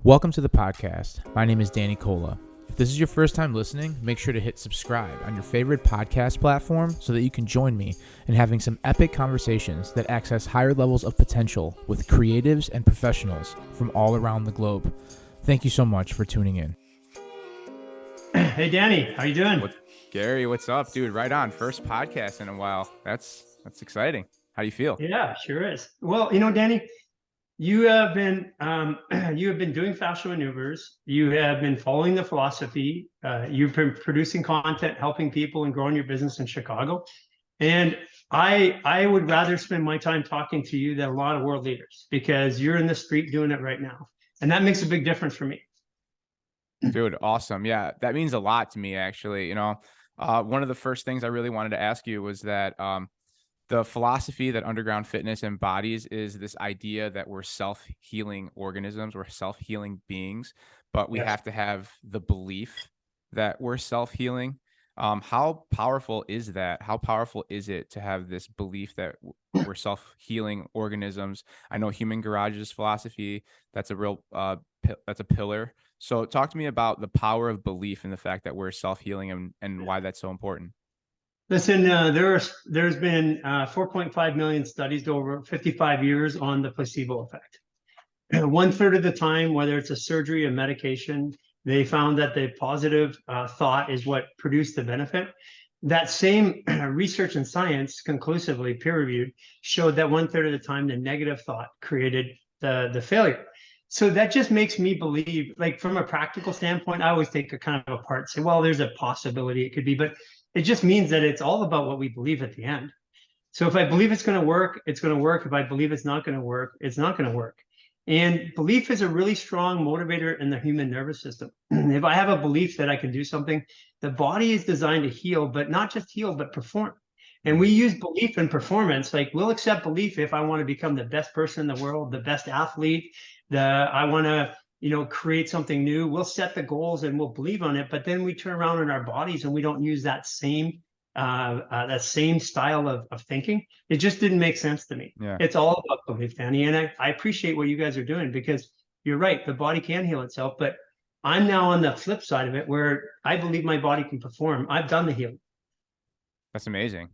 Welcome to the podcast. My name is Danny Cola. If this is your first time listening, make sure to hit subscribe on your favorite podcast platform so that you can join me in having some epic conversations that access higher levels of potential with creatives and professionals from all around the globe. Thank you so much for tuning in. Hey, Danny, how you doing? Gary, what's up, dude? Right on. First podcast in a while. That's exciting. How do you feel? Yeah, sure is. Well, Danny, you have been doing fascial maneuvers. You have been following the philosophy. You've been producing content, helping people, and growing your business in Chicago. And I would rather spend my time talking to you than a lot of world leaders because you're in the street doing it right now, and that makes a big difference for me. Dude, awesome. Yeah, that means a lot to me, actually. One of the first things I really wanted to ask you was that the philosophy that underground fitness embodies is this idea that we're self-healing organisms, we're self-healing beings, but we have to have the belief that we're self-healing. How powerful is that? How powerful is it to have this belief that we're self-healing organisms? I know Human Garage's philosophy, that's a real that's a pillar. So talk to me about the power of belief and the fact that we're self-healing and why that's so important. Listen, there's been 4.5 million studies over 55 years on the placebo effect. 1/3 of the time, whether it's a surgery or medication, they found that the positive thought is what produced the benefit. That same research and science, conclusively peer-reviewed, showed that 1/3 of the time, the negative thought created the failure. So that just makes me believe, like from a practical standpoint, I always take a kind of apart, say, well, there's a possibility it could be, but it just means that it's all about what we believe at the end. So if I believe it's going to work, it's going to work. If I believe it's not going to work, it's not going to work. And belief is a really strong motivator in the human nervous system. If I have a belief that I can do something, the body is designed to heal, but not just heal, but perform. And we use belief and performance. Like we'll accept belief if I want to become the best person in the world, the best athlete, I want to create something new. We'll set the goals and we'll believe on it, but then we turn around in our bodies and we don't use that same style of thinking. It just didn't make sense to me. Yeah. It's all about belief, Danny. And I appreciate what you guys are doing because you're right. The body can heal itself, but I'm now on the flip side of it where I believe my body can perform. I've done the healing. That's amazing.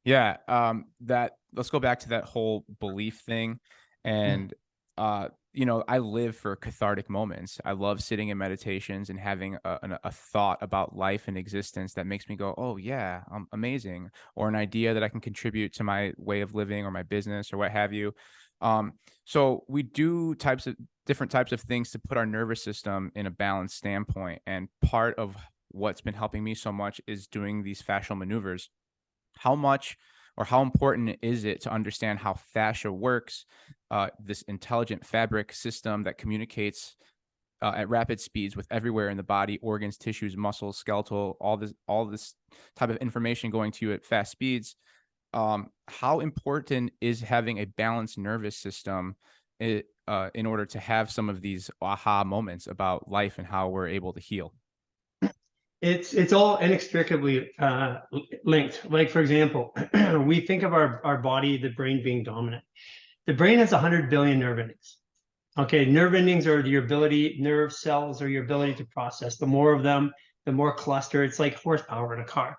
Yeah. Let's go back to that whole belief thing. And, I live for cathartic moments. I love sitting in meditations and having a thought about life and existence that makes me go, oh yeah, I'm amazing. Or an idea that I can contribute to my way of living or my business or what have you. So we do different types of things to put our nervous system in a balanced standpoint. And part of what's been helping me so much is doing these fascial maneuvers. How much or how important is it to understand how fascia works, this intelligent fabric system that communicates at rapid speeds with everywhere in the body, organs, tissues, muscles, skeletal, all this type of information going to you at fast speeds? How important is having a balanced nervous system in order to have some of these aha moments about life and how we're able to heal? It's all inextricably linked. Like, for example, we think of our body, the brain being dominant. The brain has 100 billion nerve endings. Okay, nerve endings are nerve cells or your ability to process. The more of them, the more cluster. It's like horsepower in a car.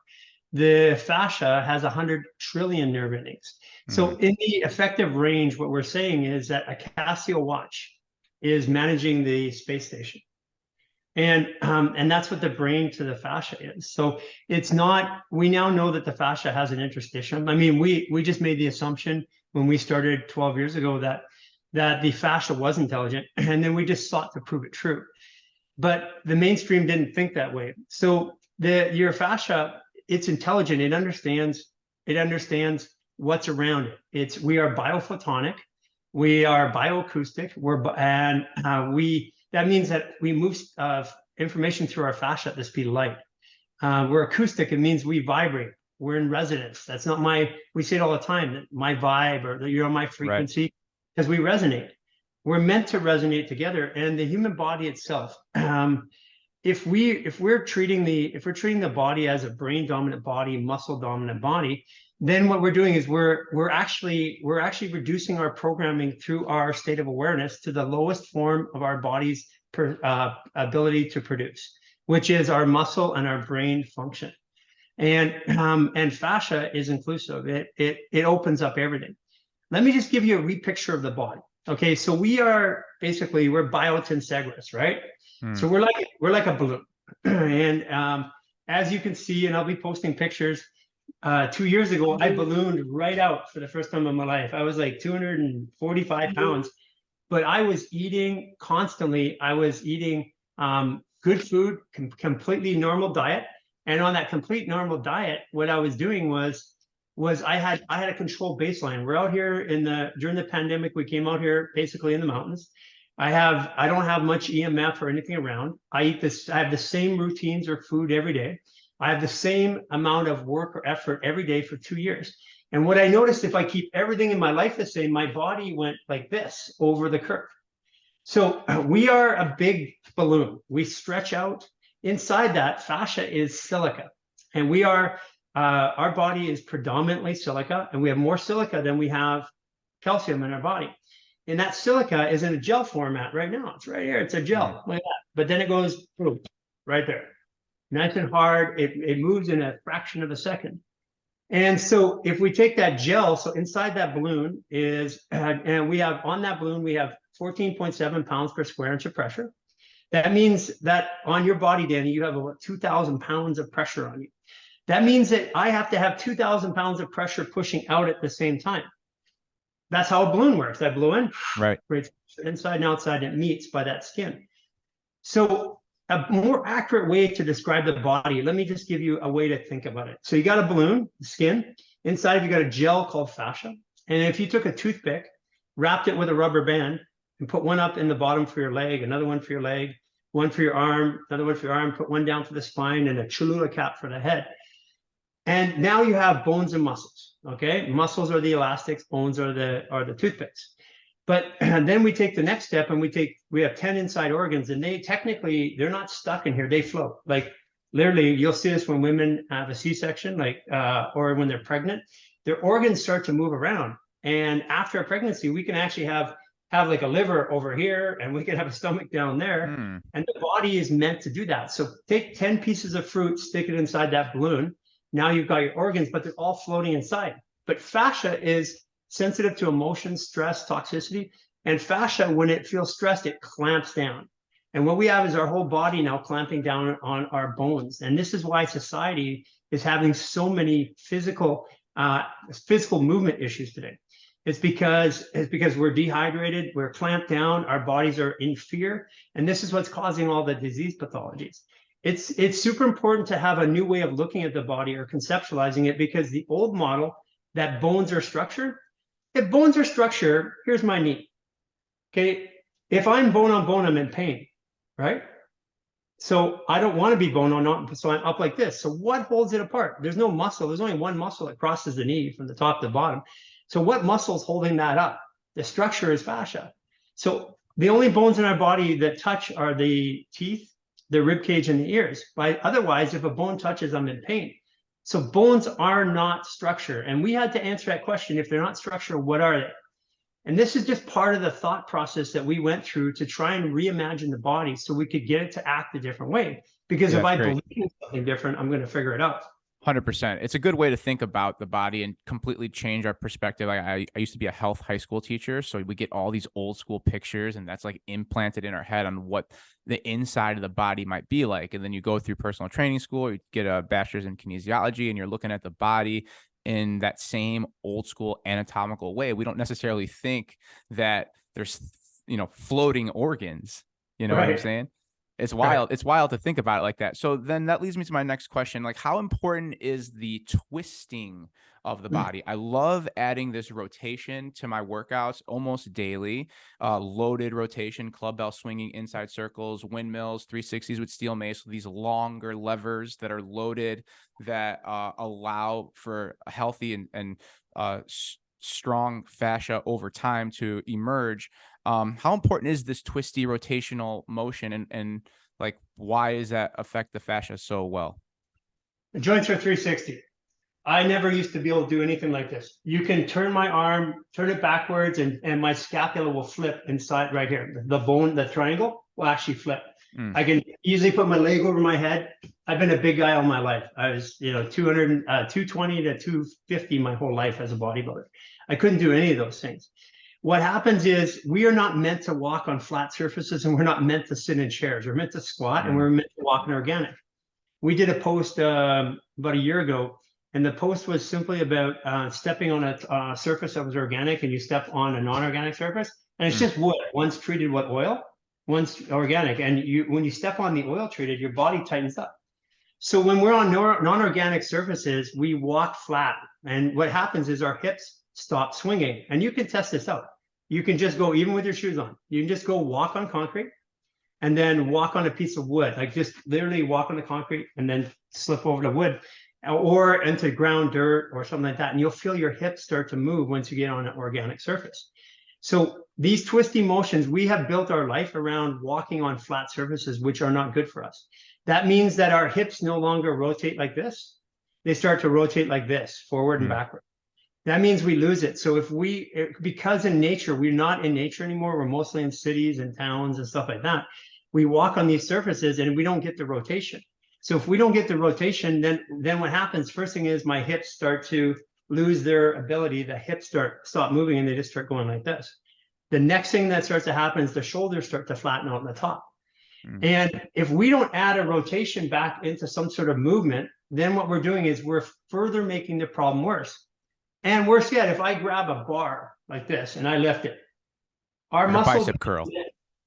The fascia has 100 trillion nerve endings. So in the effective range, what we're saying is that a Casio watch is managing the space station. And that's what the brain to the fascia is. So it's not, we now know that the fascia has an interstitium. I mean, we just made the assumption when we started 12 years ago that the fascia was intelligent, and then we just sought to prove it true. But the mainstream didn't think that way. So your fascia, it's intelligent. It understands what's around it. We are biophotonic, we are bioacoustic, that means that we move information through our fascia at the speed of light. We're acoustic. It means we vibrate. We're in resonance. That's not we say it all the time, that my vibe or you're on my frequency, because we resonate. We're meant to resonate together. And the human body itself, if we're treating the body as a brain dominant body, muscle dominant body, then what we're doing is we're actually reducing our programming through our state of awareness to the lowest form of our body's ability to produce, which is our muscle and our brain function. And fascia is inclusive. It opens up everything. Let me just give you a repicture of the body. Okay, so we're biotensegris, right? So Mm. we're like a balloon, and as you can see, and I'll be posting pictures. 2 years ago, I ballooned right out for the first time in my life. I was like 245 pounds, but I was eating constantly. I was eating good food, completely normal diet. And on that complete normal diet, what I was doing was I had a controlled baseline. We're out here during the pandemic, we came out here basically in the mountains. I don't have much EMF or anything around. I have the same routines or food every day. I have the same amount of work or effort every day for 2 years. And what I noticed, if I keep everything in my life the same, my body went like this over the curve. So we are a big balloon. We stretch out. Inside that, fascia is silica. And our body is predominantly silica, and we have more silica than we have calcium in our body. And that silica is in a gel format right now. It's right here. It's a gel like that. But then it goes boom, right there. Nice and hard. It moves in a fraction of a second. And so if we take that gel, so inside that balloon and we have on that balloon, we have 14.7 pounds per square inch of pressure. That means that on your body, Danny, you have about 2,000 pounds of pressure on you. That means that I have to have 2,000 pounds of pressure pushing out at the same time. That's how a balloon works. I blow in, Right. creates inside and outside, and it meets by that skin. So a more accurate way to describe the body, let me just give you a way to think about it. So you got a balloon, the skin. Inside, you got a gel called fascia. And if you took a toothpick, wrapped it with a rubber band, and put one up in the bottom for your leg, another one for your leg, one for your arm, another one for your arm, put one down for the spine, and a Cholula cap for the head. And now you have bones and muscles. Okay, muscles are the elastics, bones are the toothpicks. But then we take the next step, and we have 10 inside organs, and they're not stuck in here. They float. Like literally, you'll see this when women have a C-section, or when they're pregnant, their organs start to move around. And after a pregnancy, we can actually have like a liver over here, and we can have a stomach down there. Mm. And the body is meant to do that. So take 10 pieces of fruit, stick it inside that balloon. Now you've got your organs, but they're all floating inside. But fascia is sensitive to emotion, stress, toxicity. And fascia, when it feels stressed, it clamps down. And what we have is our whole body now clamping down on our bones. And this is why society is having so many physical movement issues today. It's because we're dehydrated, we're clamped down, our bodies are in fear, and this is what's causing all the disease pathologies. It's super important to have a new way of looking at the body or conceptualizing it, because the old model that bones are structure, if bones are structure, here's my knee. Okay, if I'm bone on bone, I'm in pain, right? So I don't want to be bone on, so I'm up like this. So what holds it apart? There's no muscle. There's only one muscle that crosses the knee from the top to the bottom. So what muscle is holding that up? The structure is fascia. So the only bones in our body that touch are the teeth, the rib cage, and the ears. But otherwise, if a bone touches, I'm in pain. So bones are not structure. And we had to answer that question. If they're not structure, what are they? And this is just part of the thought process that we went through to try and reimagine the body so we could get it to act a different way. Because Yeah, if that's I great. believe in something different, I'm going to figure it out. 100%. It's a good way to think about the body and completely change our perspective. I used to be a health high school teacher, so we get all these old school pictures, and that's like implanted in our head on what the inside of the body might be like. And then you go through personal training school, you get a bachelor's in kinesiology, and you're looking at the body in that same old school anatomical way. We don't necessarily think that there's, floating organs. You know what I'm Right. saying? It's Right. wild. It's wild to think about it like that. So then that leads me to my next question. Like, how important is the twisting of the body? I love adding this rotation to my workouts almost daily. Loaded rotation, club bell swinging, inside circles, windmills, 360s with steel mace, these longer levers that are loaded that allow for a healthy and strong fascia over time to emerge. How important is this twisty rotational motion, and like why does that affect the fascia so well? The joints are 360. I never used to be able to do anything like this. You can turn my arm, turn it backwards, and my scapula will flip inside right here. The bone, the triangle will actually flip. Mm, I can easily put my leg over my head. I've been a big guy all my life. I was, 220 to 250 my whole life as a bodybuilder. I couldn't do any of those things. What happens is we are not meant to walk on flat surfaces, and we're not meant to sit in chairs. We're meant to squat, and mm, we're meant to walk in organic. We did a post about a year ago, and the post was simply about stepping on a surface that was organic, and you step on a non-organic surface, and it's mm, just wood. One's treated with oil, one's organic, and when you step on the oil treated, your body tightens up. So when we're on non-organic surfaces, we walk flat, and what happens is our hips stop swinging. And you can test this out. You can just go, even with your shoes on, you can just go walk on concrete and then walk on a piece of wood, like just literally walk on the concrete and then slip over the wood or into ground dirt or something like that. And you'll feel your hips start to move once you get on an organic surface. So these twisty motions, we have built our life around walking on flat surfaces, which are not good for us. That means that our hips no longer rotate like this. They start to rotate like this, forward and mm. backward. That means we lose it. So because in nature, we're not in nature anymore, we're mostly in cities and towns and stuff like that. We walk on these surfaces and we don't get the rotation. So if we don't get the rotation, then what happens? First thing is my hips start to lose their ability. The hips stop moving and they just start going like this. The next thing that starts to happen is the shoulders start to flatten out in the top. Mm. And if we don't add a rotation back into some sort of movement, then what we're doing is we're further making the problem worse. And worse yet, if I grab a bar like this and I lift it, our Like a muscles, bicep curl,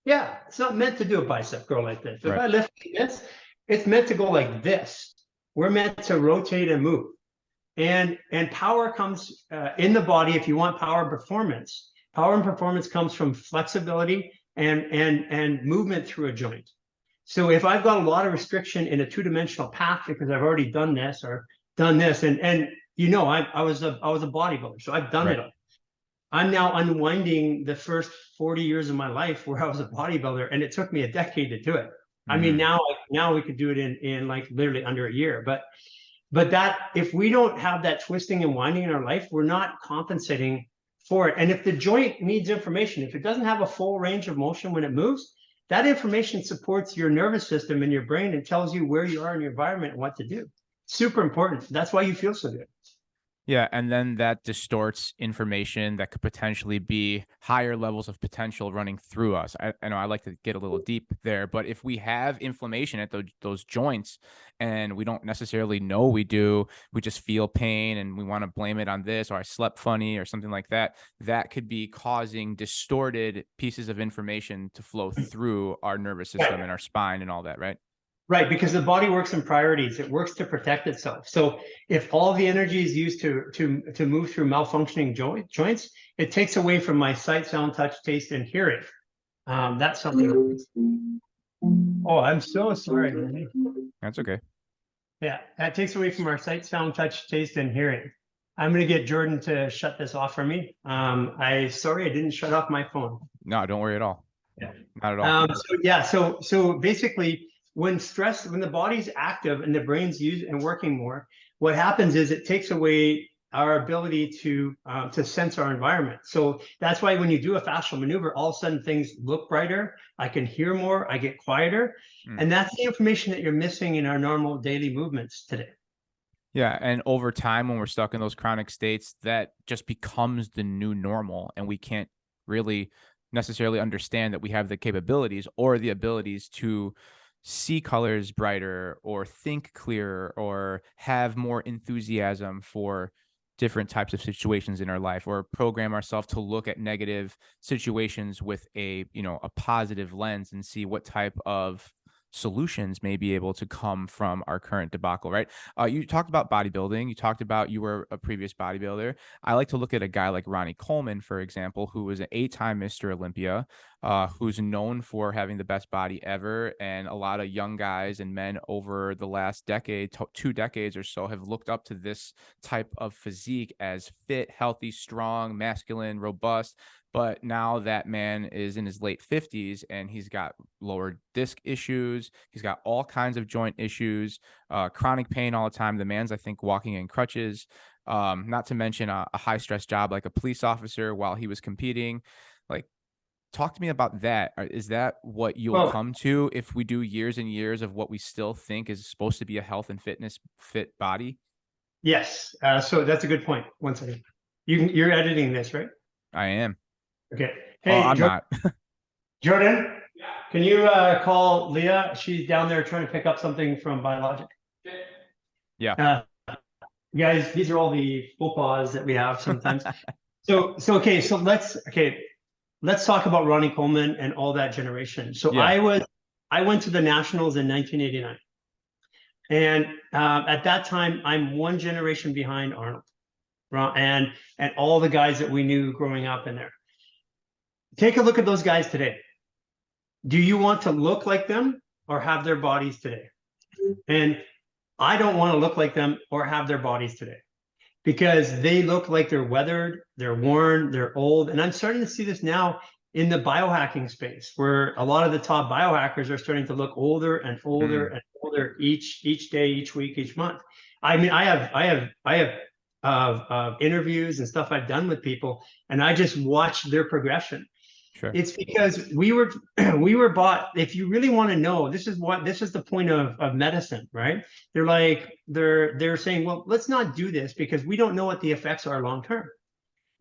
yeah, it's not meant to do a bicep curl like this. If right? I lift this, it's meant to go like this. We're meant to rotate and move. And power comes in the body. If you want power and performance comes from flexibility and movement through a joint. So if I've got a lot of restriction in a two-dimensional path because I've already done this or done this, and I was a bodybuilder, so I've done Right. it all. I'm now unwinding the first 40 years of my life where I was a bodybuilder, and it took me a decade to do it. I mean, Mm. now we could do it in like literally under a year. But that if we don't have that twisting and winding in our life, we're not compensating for it. And if the joint needs information, if it doesn't have a full range of motion when it moves, that information supports your nervous system and your brain and tells you where you are in your environment and what to do. Super important. That's why you feel so good. Yeah, and then that distorts information that could potentially be higher levels of potential running through us. I know I like to get a little deep there, but if we have inflammation at those joints and we don't necessarily know we do, we just feel pain and we want to blame it on this, or I slept funny or something like that, that could be causing distorted pieces of information to flow through our nervous system and our spine and all that, right? Right, because the body works in priorities. It works to protect itself. So if all the energy is used to move through malfunctioning joints, it takes away from my sight, sound, touch, taste, and hearing. That's something. Oh, I'm so sorry, Randy. That's okay. Yeah, that takes away from our sight, sound, touch, taste, and hearing. I'm going to get Jordan to shut this off for me. Sorry, I didn't shut off my phone. No, don't worry at all. Yeah. Not at all. So basically, when the body's active and the brain's used and working more, what happens is it takes away our ability to sense our environment. So that's why when you do a fascial maneuver, all of a sudden things look brighter. I can hear more. I get quieter, Mm. and that's the information that you're missing in our normal daily movements today. Yeah, and over time, when we're stuck in those chronic states, that just becomes the new normal, and we can't really necessarily understand that we have the capabilities or the abilities to see colors brighter or think clearer or have more enthusiasm for different types of situations in our life, or program ourselves to look at negative situations with a positive lens and see what type of solutions may be able to come from our current debacle, right? You talked about bodybuilding. You talked about you were a previous bodybuilder. I like to look at a guy like Ronnie Coleman, for example, who was an 8-time Mr. Olympia, who's known for having the best body ever. And a lot of young guys and men over the last decade, 2 decades or so, have looked up to this type of physique as fit, healthy, strong, masculine, robust. But now that man is in his late 50s and he's got lower disc issues. He's got all kinds of joint issues, chronic pain all the time. The man's, I think, walking in crutches, not to mention a high stress job like a police officer while he was competing. Like, talk to me about that. Is that what you'll Well, come to if we do years and years of what we still think is supposed to be a health and fitness fit body? yes. So that's a good point. One second. You're editing this, right? I am. Okay. Oh, Hey, I'm not. Jordan, can you call Leah? She's down there trying to pick up something from Biologic. Yeah. Uh, guys, these are all the faux pas that we have sometimes. Okay, let's talk about Ronnie Coleman and all that generation. So Yeah. I went to the Nationals in 1989, and at that time I'm one generation behind Arnold, and all the guys that we knew growing up in there. Take a look at those guys today. Do you want to look like them or have their bodies today? And I don't want to look like them or have their bodies today because they look like they're weathered, they're worn, they're old. And I'm starting to see this now in the biohacking space where a lot of the top biohackers are starting to look older and older Mm, and older each day, each week, each month. I mean, I have interviews and stuff I've done with people, and I just watch their progression. sure. It's because we were we were bought. If you really want to know, this is the point of medicine, right? They're saying, well, let's not do this because we don't know what the effects are long term.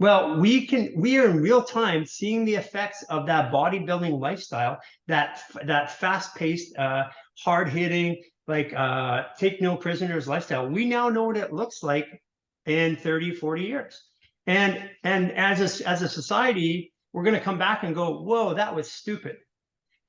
Well, we are in real time seeing the effects of that bodybuilding lifestyle, that fast-paced, hard-hitting, like take no prisoners lifestyle. We now know what it looks like in 30, 40 years. And as a society, we're going to come back and go, whoa, that was stupid.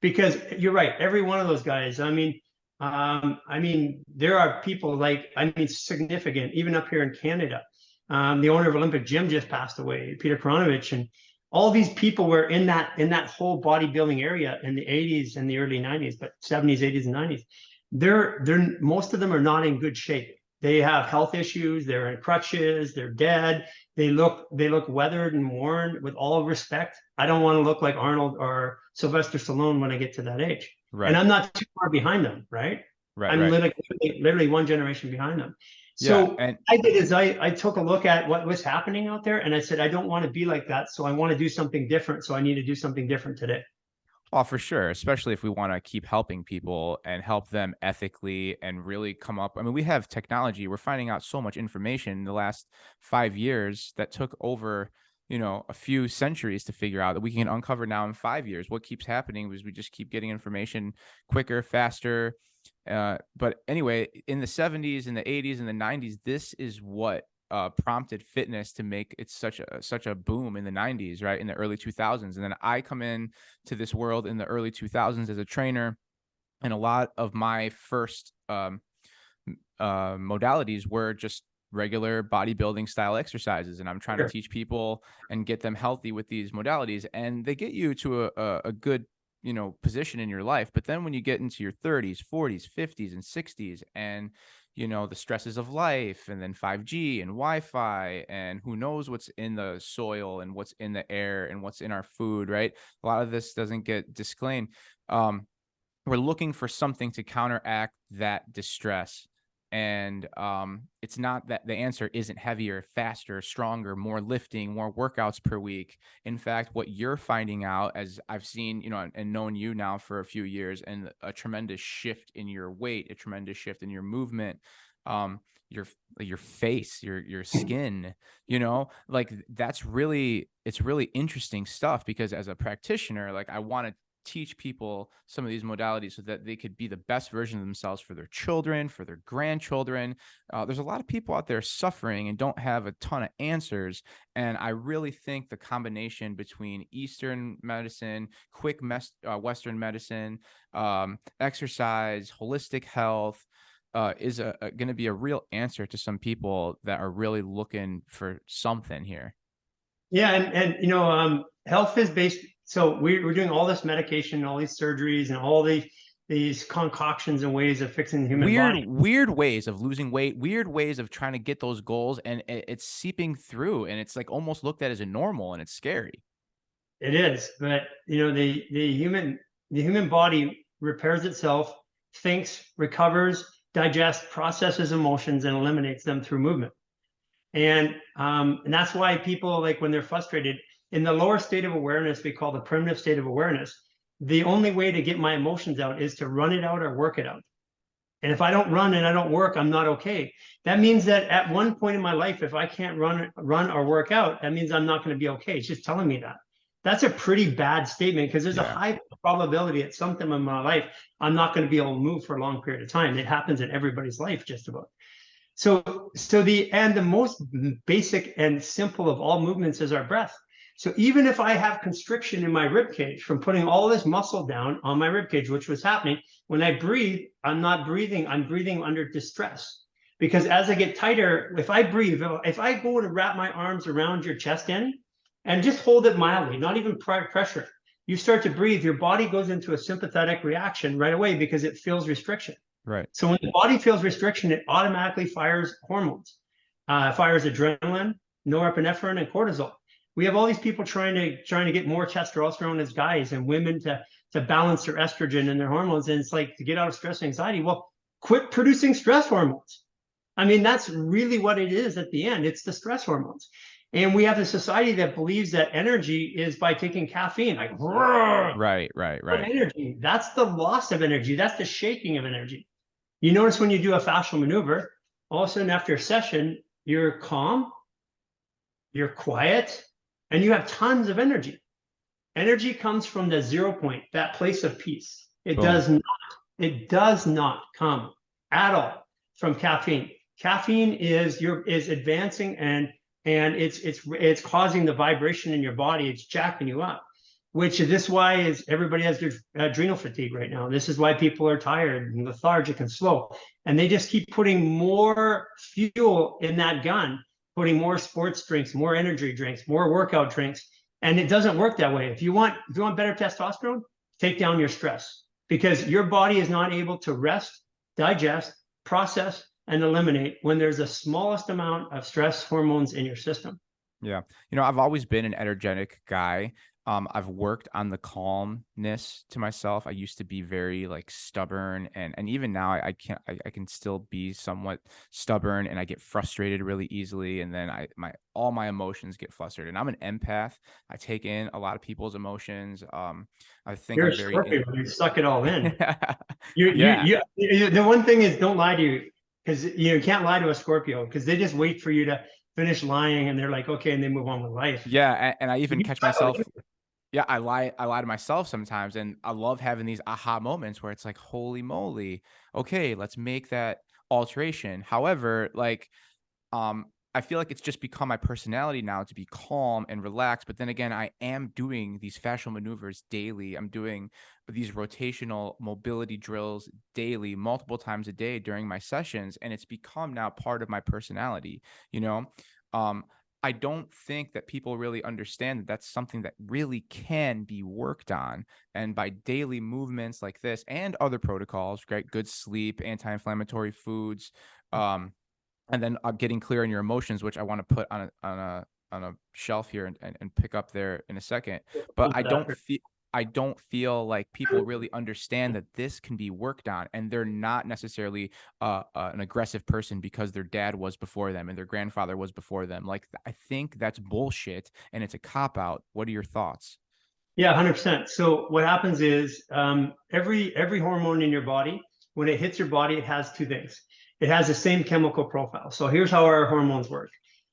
Because you're right, every one of those guys, I mean, there are people like, I mean, significant, even up here in Canada. The owner of Olympic Gym just passed away, Peter Koronovich, and all these people were in that whole bodybuilding area in the 80s and the early 90s, but 70s, 80s, and 90s. They're most of them are not in good shape. They have health issues, they're in crutches, they're dead, they look weathered and worn. With all respect, I don't want to look like Arnold or Sylvester Stallone when I get to that age. And Right. I'm not too far behind them, right? Right. I'm Right. literally one generation behind them. Yeah. So And I did is I took a look at what was happening out there, and I said, I don't want to be like that. So I want to do something different. So I need to do something different today. oh, for sure, especially if we want to keep helping people and help them ethically and really come up. I mean, we have technology. We're finding out so much information in the last 5 years that took over, a few centuries to figure out that we can uncover now in 5 years. What keeps happening is we just keep getting information quicker, faster. But anyway, in the 70s, in the 80s, and the 90s, this is what prompted fitness to make it such a boom in the 90s, right? In the early 2000s. And then I come in to this world in the early 2000s as a trainer, and a lot of my first modalities were just regular bodybuilding style exercises, and I'm trying to Sure. teach people and get them healthy with these modalities, and they get you to a good position in your life. But then when you get into your 30s, 40s, 50s, and 60s, and the stresses of life, and then 5G and Wi-Fi, and who knows what's in the soil and what's in the air and what's in our food, right? A lot of this doesn't get disclaimed. um, we're looking for something to counteract that distress. And it's not that the answer isn't heavier, faster, stronger, more lifting, more workouts per week. In fact, what you're finding out, as I've seen, and known you now for a few years, and a tremendous shift in your weight, a tremendous shift in your movement, um, your face, your skin, like it's really interesting stuff, because as a practitioner, like, I want to teach people some of these modalities so that they could be the best version of themselves for their children, for their grandchildren. There's a lot of people out there suffering and don't have a ton of answers. And I really think the combination between Eastern medicine, Western medicine, exercise, holistic health, is going to be a real answer to some people that are really looking for something here. Yeah, and health is based. So we're doing all this medication, all these surgeries, and all these concoctions and ways of fixing the human Weird, body. weird ways of losing weight, weird ways of trying to get those goals, and it's seeping through, and it's like almost looked at as a normal, and it's scary. It is, but the human body repairs itself, thinks, recovers, digests, processes emotions, and eliminates them through movement. And that's why people, like, when they're frustrated in the lower state of awareness, we call the primitive state of awareness, the only way to get my emotions out is to run it out or work it out. And if I don't run and I don't work, I'm not okay. That means that at one point in my life, if I can't run or work out, that means I'm not going to be okay. It's just telling me that. That's a pretty bad statement, because there's a high probability at some time in my life I'm not going to be able to move for a long period of time. It happens in everybody's life, just about. So the most basic and simple of all movements is our breath. So even if I have constriction in my rib cage from putting all this muscle down on my rib cage, which was happening, when I breathe, I'm not breathing. I'm breathing under distress. Because as I get tighter, if I breathe, if I go to wrap my arms around your chest end and just hold it mildly, not even pressure, you start to breathe, your body goes into a sympathetic reaction right away because it feels restriction. Right. So when the body feels restriction, it automatically fires hormones, fires adrenaline, norepinephrine, and cortisol. We have all these people trying to get more testosterone as guys, and women to balance their estrogen and their hormones. And it's like, to get out of stress and anxiety. Well, quit producing stress hormones. I mean, that's really what it is at the end. It's the stress hormones. And we have a society that believes that energy is by taking caffeine, like, right. energy. That's the loss of energy. That's the shaking of energy. You notice when you do a fascial maneuver, all of a sudden after a session, you're calm, you're quiet, and you have tons of energy. Energy comes from the 0 point, that place of peace. It does not come at all from caffeine. Caffeine is advancing, and it's causing the vibration in your body. It's jacking you up. Which is why is everybody has their adrenal fatigue right now. This is why people are tired and lethargic and slow. And they just keep putting more fuel in that gun, putting more sports drinks, more energy drinks, more workout drinks. And it doesn't work that way. If you want better testosterone, take down your stress, because your body is not able to rest, digest, process, and eliminate when there's the smallest amount of stress hormones in your system. Yeah. I've always been an energetic guy. I've worked on the calmness to myself. I used to be very like stubborn, and even now I can still be somewhat stubborn, and I get frustrated really easily, and then all my emotions get flustered. And I'm an empath. I take in a lot of people's emotions. I think You're I'm a very Scorpio. You suck it all in. Yeah. The one thing is, don't lie to you, because you can't lie to a Scorpio, because they just wait for you to finish lying, and they're like, okay, and they move on with life. Yeah, and I even catch myself. Yeah, I lie to myself sometimes, and I love having these aha moments where it's like, holy moly, okay, let's make that alteration. However, like, I feel like it's just become my personality now to be calm and relaxed. But then again, I am doing these fascial maneuvers daily. I'm doing these rotational mobility drills daily, multiple times a day during my sessions, and it's become now part of my personality, you know? Um, I don't think that people really understand that that's something that really can be worked on. And by daily movements like this and other protocols, right? Good sleep, anti-inflammatory foods, and then getting clear on your emotions, which I want to put on a shelf here and pick up there in a second. But I don't feel like people really understand that this can be worked on, and they're not necessarily an aggressive person because their dad was before them and their grandfather was before them. Like, I think that's bullshit, and it's a cop out. What are your thoughts? Yeah, 100%. So what happens is, every hormone in your body, when it hits your body, it has two things. It has the same chemical profile. So here's how our hormones work.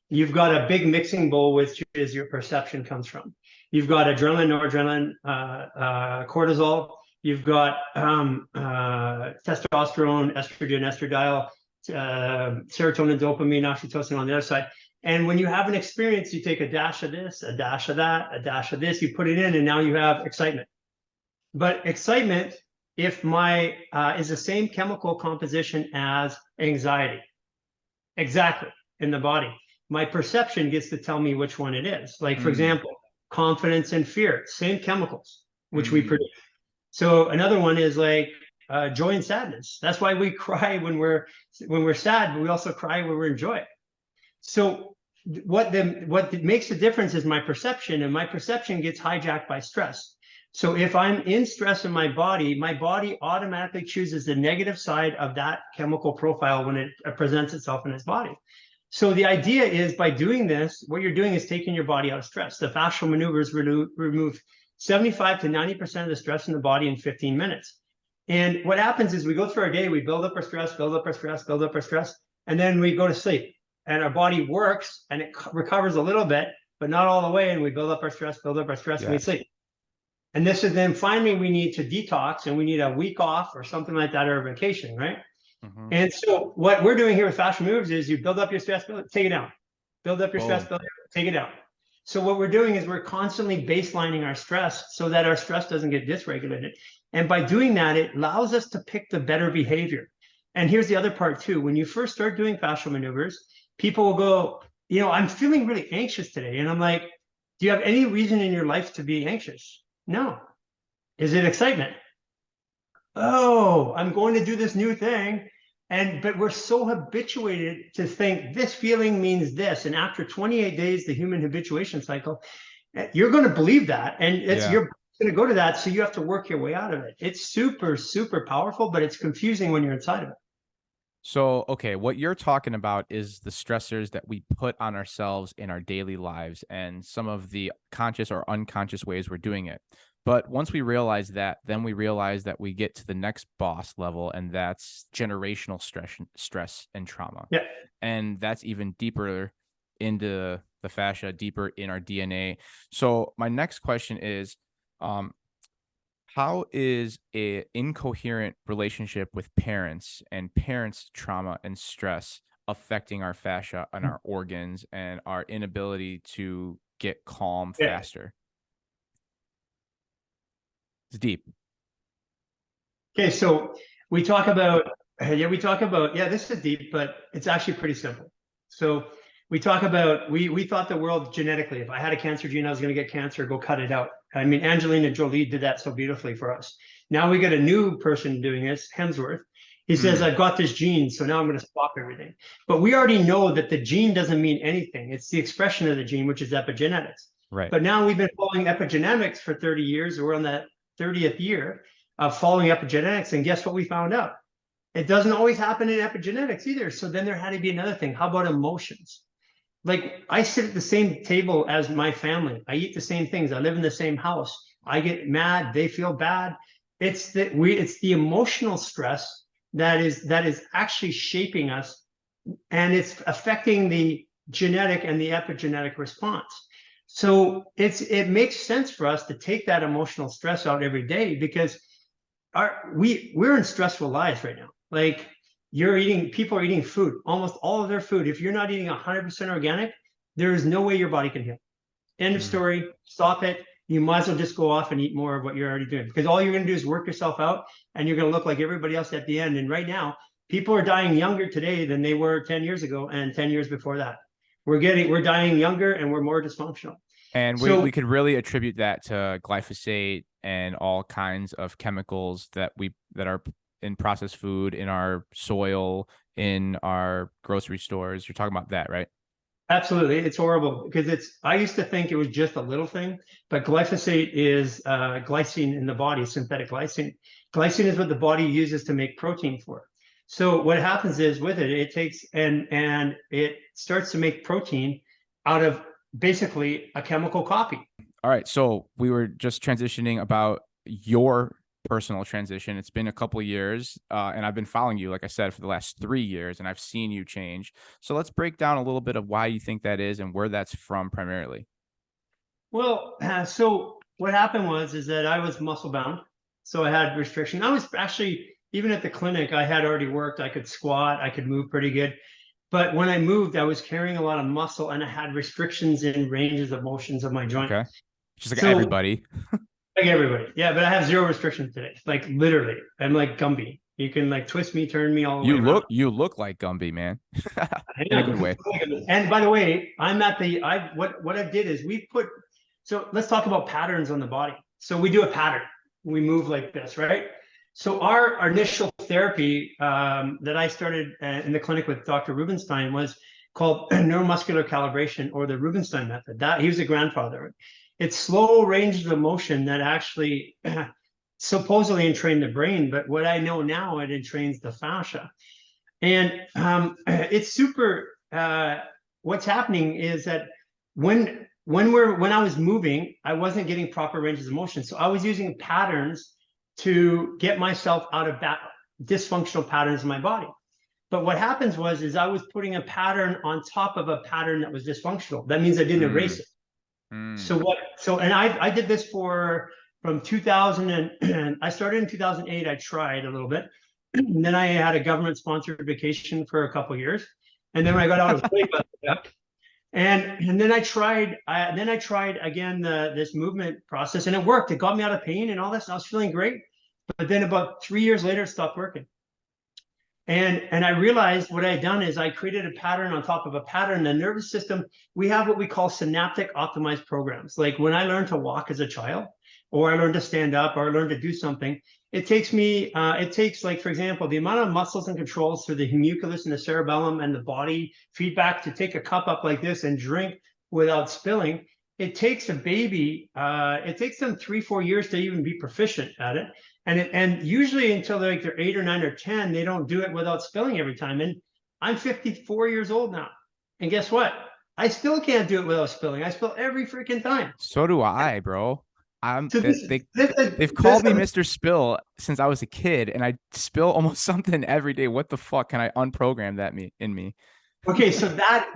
You've got a big mixing bowl, which is your perception comes from. You've got adrenaline, noradrenaline, cortisol. You've got testosterone, estrogen, estradiol, serotonin, dopamine, oxytocin on the other side. And when you have an experience, you take a dash of this, a dash of that, a dash of this, you put it in, and now you have excitement. But excitement, if is the same chemical composition as anxiety. Exactly, in the body. My perception gets to tell me which one it is. Like, for example, confidence and fear, same chemicals, which we produce. So another one is like joy and sadness. That's why we cry when we're sad, but we also cry when we're in joy. So what makes the difference is my perception, and my perception gets hijacked by stress. So if I'm in stress in my body automatically chooses the negative side of that chemical profile when it presents itself in its body. So the idea is, by doing this, what you're doing is taking your body out of stress. The fascial maneuvers remove 75 to 90% of the stress in the body in 15 minutes. And what happens is we go through our day, we build up our stress, build up our stress, build up our stress, and then we go to sleep. And our body works and it recovers a little bit, but not all the way. And we build up our stress, and we Yes. sleep. And this is then finally we need to detox, and we need a week off or something like that, or a vacation, right? Hmm. And so what we're doing here with fascia moves is you build up your stress, take it down. Build up your stress, Boom. take it down. So what we're doing is we're constantly baselining our stress so that our stress doesn't get dysregulated. And by doing that, it allows us to pick the better behavior. And here's the other part too. When you first start doing fascial maneuvers, people will go, I'm feeling really anxious today. And I'm like, do you have any reason in your life to be anxious? No. Is it excitement? Oh, I'm going to do this new thing. But we're so habituated to think this feeling means this. And after 28 days, the human habituation cycle, you're going to believe that. And you're going to go to that. So you have to work your way out of it. It's super, super powerful, but it's confusing when you're inside of it. So, okay, what you're talking about is the stressors that we put on ourselves in our daily lives and some of the conscious or unconscious ways we're doing it. But once we realize that, then we realize that we get to the next boss level, and that's generational stress and trauma. Yeah. And that's even deeper into the fascia, deeper in our DNA. So my next question is, how is a incoherent relationship with parents and parents' trauma and stress affecting our fascia and our organs and our inability to get calm Yeah. faster? It's deep. Okay. So this is deep, but it's actually pretty simple. So we thought the world genetically, if I had a cancer gene, I was going to get cancer, go cut it out. I mean, Angelina Jolie did that so beautifully for us. Now we got a new person doing this, Hemsworth. He says, Mm, I've got this gene, so now I'm going to stop everything. But we already know that the gene doesn't mean anything. It's the expression of the gene, which is epigenetics. right. But now we've been following epigenetics for 30 years. We're on that 30th year of following epigenetics. And guess what we found out? It doesn't always happen in epigenetics either. So then there had to be another thing. How about emotions? Like, I sit at the same table as my family. I eat the same things. I live in the same house. I get mad. They feel bad. It's the emotional stress that is actually shaping us, and it's affecting the genetic and the epigenetic response. So it makes sense for us to take that emotional stress out every day, because we're in stressful lives right now. Like, people are eating food, almost all of their food. If you're not eating 100% organic, there is no way your body can heal. End of Mm. story. Stop it. You might as well just go off and eat more of what you're already doing, because all you're going to do is work yourself out, and you're going to look like everybody else at the end. And right now, people are dying younger today than they were 10 years ago and 10 years before that. We're dying younger, and we're more dysfunctional. And we So could really attribute that to glyphosate and all kinds of chemicals that are in processed food, in our soil, in our grocery stores. You're talking about that, right? absolutely, it's horrible, because I used to think it was just a little thing, but glyphosate is glycine in the body, synthetic glycine. Glycine is what the body uses to make protein for. So what happens is, with it takes and it starts to make protein out of basically a chemical copy. All right. So we were just transitioning about your personal transition. It's been a couple of years, and I've been following you, like I said, for the last 3 years, and I've seen you change. So let's break down a little bit of why you think that is and where that's from primarily. Well, so what happened is that I was muscle bound, so I had restriction. I was actually, even at the clinic, I had already worked. I could squat, I could move pretty good. But when I moved, I was carrying a lot of muscle, and I had restrictions in ranges of motions of my joint. Okay. Just like So, everybody. like everybody, yeah, but I have zero restrictions today. Like, literally, I'm like Gumby. You can like twist me, turn me all the way around. You look like Gumby, man. I In a know. good way. And by the way, what I did is so let's talk about patterns on the body. So we do a pattern. We move like this, right? So our initial therapy that I started in the clinic with Dr. Rubenstein was called neuromuscular calibration, or the Rubinstein method. That he was the grandfather. It's slow ranges of motion that actually supposedly entrain the brain, but what I know now, it entrains the fascia. And it's super. What's happening is that when I was moving, I wasn't getting proper ranges of motion, so I was using patterns to get myself out of that dysfunctional patterns in my body. But what happens is I was putting a pattern on top of a pattern that was dysfunctional. That means I didn't erase it. And I did this from 2000 and I started in 2008. I tried a little bit. And then I had a government sponsored vacation for a couple of years. And then when I got out of weight, and then I tried again this movement process, and it worked. It got me out of pain and all this. I was feeling great. But then about 3 years later, it stopped working. And I realized what I had done is I created a pattern on top of a pattern. The nervous system, we have what we call synaptic optimized programs. Like when I learned to walk as a child, or I learned to stand up, or I learned to do something, it takes like, for example, the amount of muscles and controls through the homunculus and the cerebellum and the body feedback to take a cup up like this and drink without spilling. It takes a baby, it takes them 3-4 years to even be proficient at it. And usually until they're 8 or 9 or 10, they don't do it without spilling every time. And I'm 54 years old now. And guess what? I still can't do it without spilling. I spill every freaking time. So do I, bro. So they've called me Mr. Spill since I was a kid, and I spill almost something every day. What the fuck can I unprogram that in me? Okay, so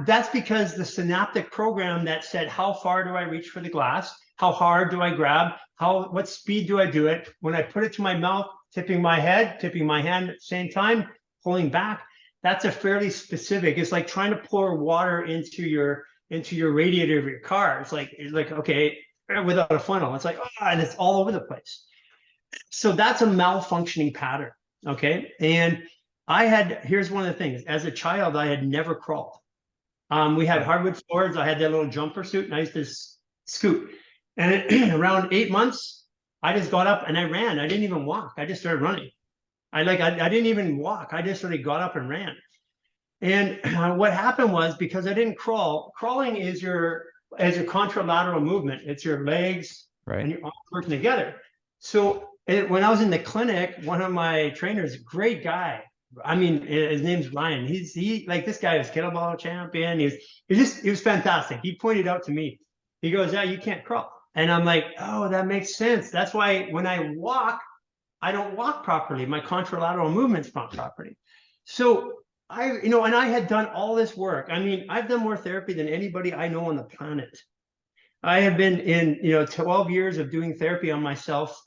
that's because the synaptic program that said, how far do I reach for the glass? How hard do I grab? What speed do I do it? When I put it to my mouth, tipping my head, tipping my hand at the same time, pulling back, that's a fairly specific. It's like trying to pour water into your radiator of your car. It's like okay, without a funnel. It's like, and it's all over the place. So that's a malfunctioning pattern. Okay. And here's one of the things. As a child, I had never crawled. We had hardwood floors. I had that little jumper suit, and I used to scoot. And around 8 months, I just got up and I ran. I didn't even walk. I just started running. I didn't even walk. I just sort of got up and ran. And what happened was, because I didn't crawl, crawling is your contralateral movement. It's your legs and your arms working together. So when I was in the clinic, one of my trainers, great guy. I mean, his name's Ryan. He like, this guy was kettlebell champion. He was fantastic. He pointed out to me, he goes, "Yeah, you can't crawl." And I'm like, "Oh, that makes sense. That's why when I walk, I don't walk properly. My contralateral movement's not properly." So and I had done all this work. I mean, I've done more therapy than anybody I know on the planet. I have been in, 12 years of doing therapy on myself,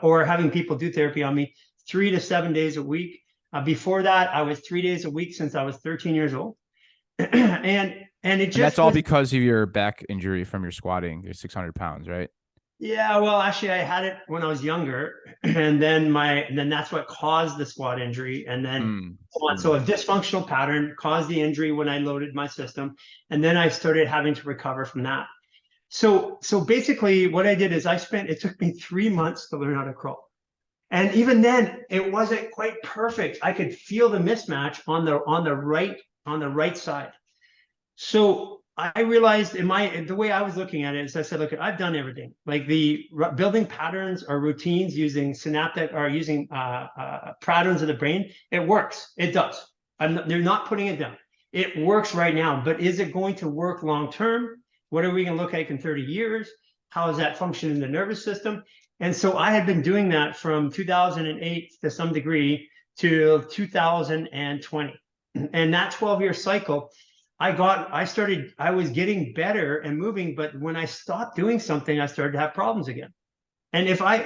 or having people do therapy on me 3 to 7 days a week. Before that, I was 3 days a week since I was 13 years old. And that's all because of your back injury from your squatting. You're 600 pounds, right? Yeah, well, actually, I had it when I was younger, and then that's what caused the squat injury, and then so a dysfunctional pattern caused the injury when I loaded my system, and then I started having to recover from that. So basically, what I did is it took me 3 months to learn how to crawl, and even then, it wasn't quite perfect. I could feel the mismatch on the right side. So I realized the way I was looking at it is, I said, look, I've done everything. Like the building patterns or routines using synaptic or using patterns of the brain. It works. It does. They're not putting it down. It works right now, but is it going to work long term? What are we going to look like in 30 years? How is that function in the nervous system? And so I had been doing that from 2008 to some degree to 2020. And that 12-year cycle, I was getting better and moving, but when I stopped doing something, I started to have problems again. And if I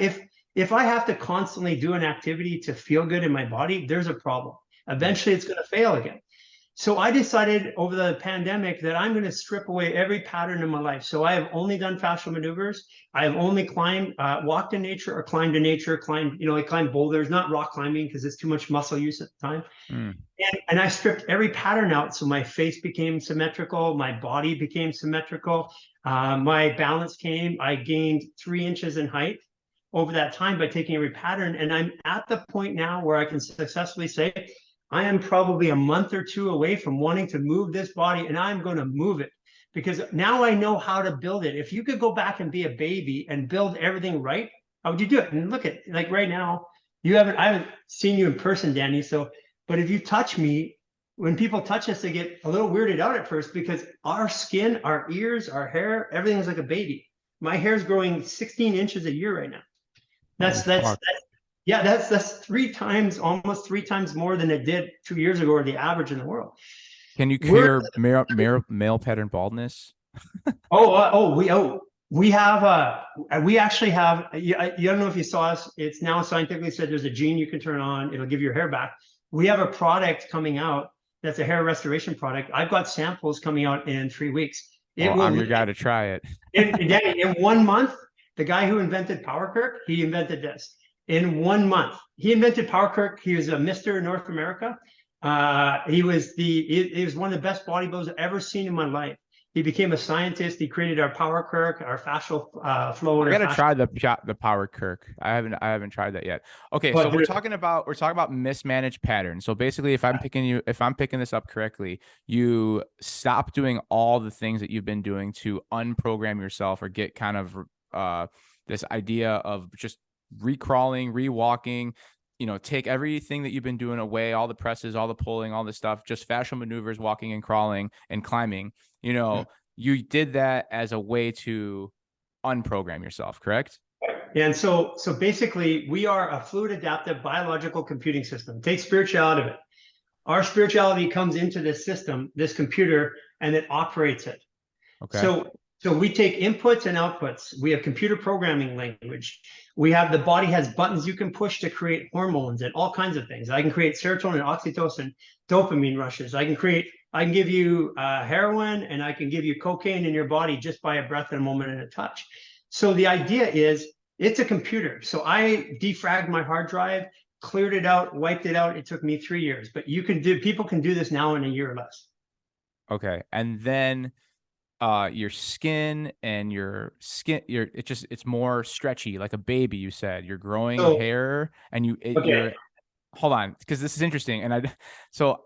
have to constantly do an activity to feel good in my body, there's a problem. Eventually it's going to fail again. So I decided over the pandemic that I'm going to strip away every pattern in my life. So I have only done fascial maneuvers. I have only walked in nature or climbed in nature, I climbed boulders, not rock climbing because it's too much muscle use at the time. And I stripped every pattern out. So my face became symmetrical. My body became symmetrical. My balance came. I gained 3 inches in height over that time by taking every pattern. And I'm at the point now where I can successfully say, I am probably a month or two away from wanting to move this body, and I'm going to move it because now I know how to build it. If you could go back and be a baby and build everything right, how would you do it? And look at, like, right now, I haven't seen you in person, Danny. So, but if you touch me, when people touch us, they get a little weirded out at first because our skin, our ears, our hair, everything is like a baby. My hair is growing 16 inches a year right now. Holy That's fuck. yeah, that's almost three times more than it did 2 years ago, or the average in the world. Can you We're cure male pattern baldness? we have we actually have you don't know if you saw us. It's now scientifically said there's a gene you can turn on. It'll give your hair back. We have a product coming out that's a hair restoration product. I've got samples coming out in 3 weeks. It Well, will I'm your guy to try it. in 1 month. The guy who invented Power Kirk, he invented this in 1 month. He invented Power Kirk. He was a Mr. North America. He was one of the best bodybuilders I've ever seen in my life. He became a scientist. He created our Power Kirk, our fascial flow. I And our gotta fascial. try the power Kirk. I haven't tried that yet. Okay, so But we're talking about mismanaged patterns. So basically, if I'm picking this up correctly, you stop doing all the things that you've been doing to unprogram yourself or get kind of this idea of just recrawling, rewalking. You know, take everything that you've been doing away, all the presses, all the pulling, all the stuff, just fascial maneuvers, walking and crawling and climbing. You know, you did that as a way to unprogram yourself, correct? and so basically, we are a fluid adaptive biological computing system. Take spirituality out of it. Our spirituality comes into this system, this computer, and it operates it. Okay. So we take inputs and outputs. We have computer programming language. The body has buttons you can push to create hormones and all kinds of things. I can create serotonin, oxytocin, dopamine rushes. I can give you heroin, and I can give you cocaine in your body just by a breath and a moment and a touch. So the idea is it's a computer. So I defragged my hard drive, cleared it out, wiped it out. It took me 3 years, but people can do this now in a year or less. Okay. And then your skin and it's more stretchy like a baby, you said. You're growing So, hair and okay. you're hold on, because this is interesting. And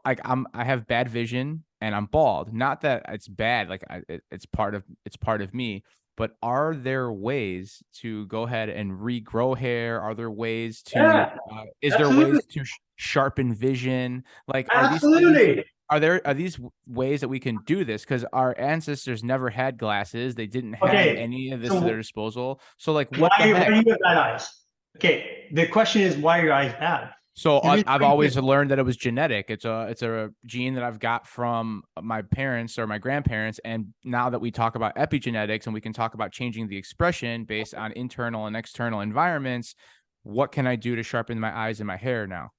I have bad vision and I'm bald. Not that it's bad, like it's part of me. But are there ways to go ahead and regrow hair? Are there ways to Yeah, is there absolutely. ways to sharpen vision? Like, Absolutely. are these ways that we can do this? Because our ancestors never had glasses. They didn't have Okay. any of this to their So disposal. So like, why what the why heck? do you have bad eyes? Okay. The question is, why are your eyes bad? So The reason I've why always learned that it was genetic. It's a gene that I've got from my parents or my grandparents. And now that we talk about epigenetics and we can talk about changing the expression based on internal and external environments, what can I do to sharpen my eyes and my hair now?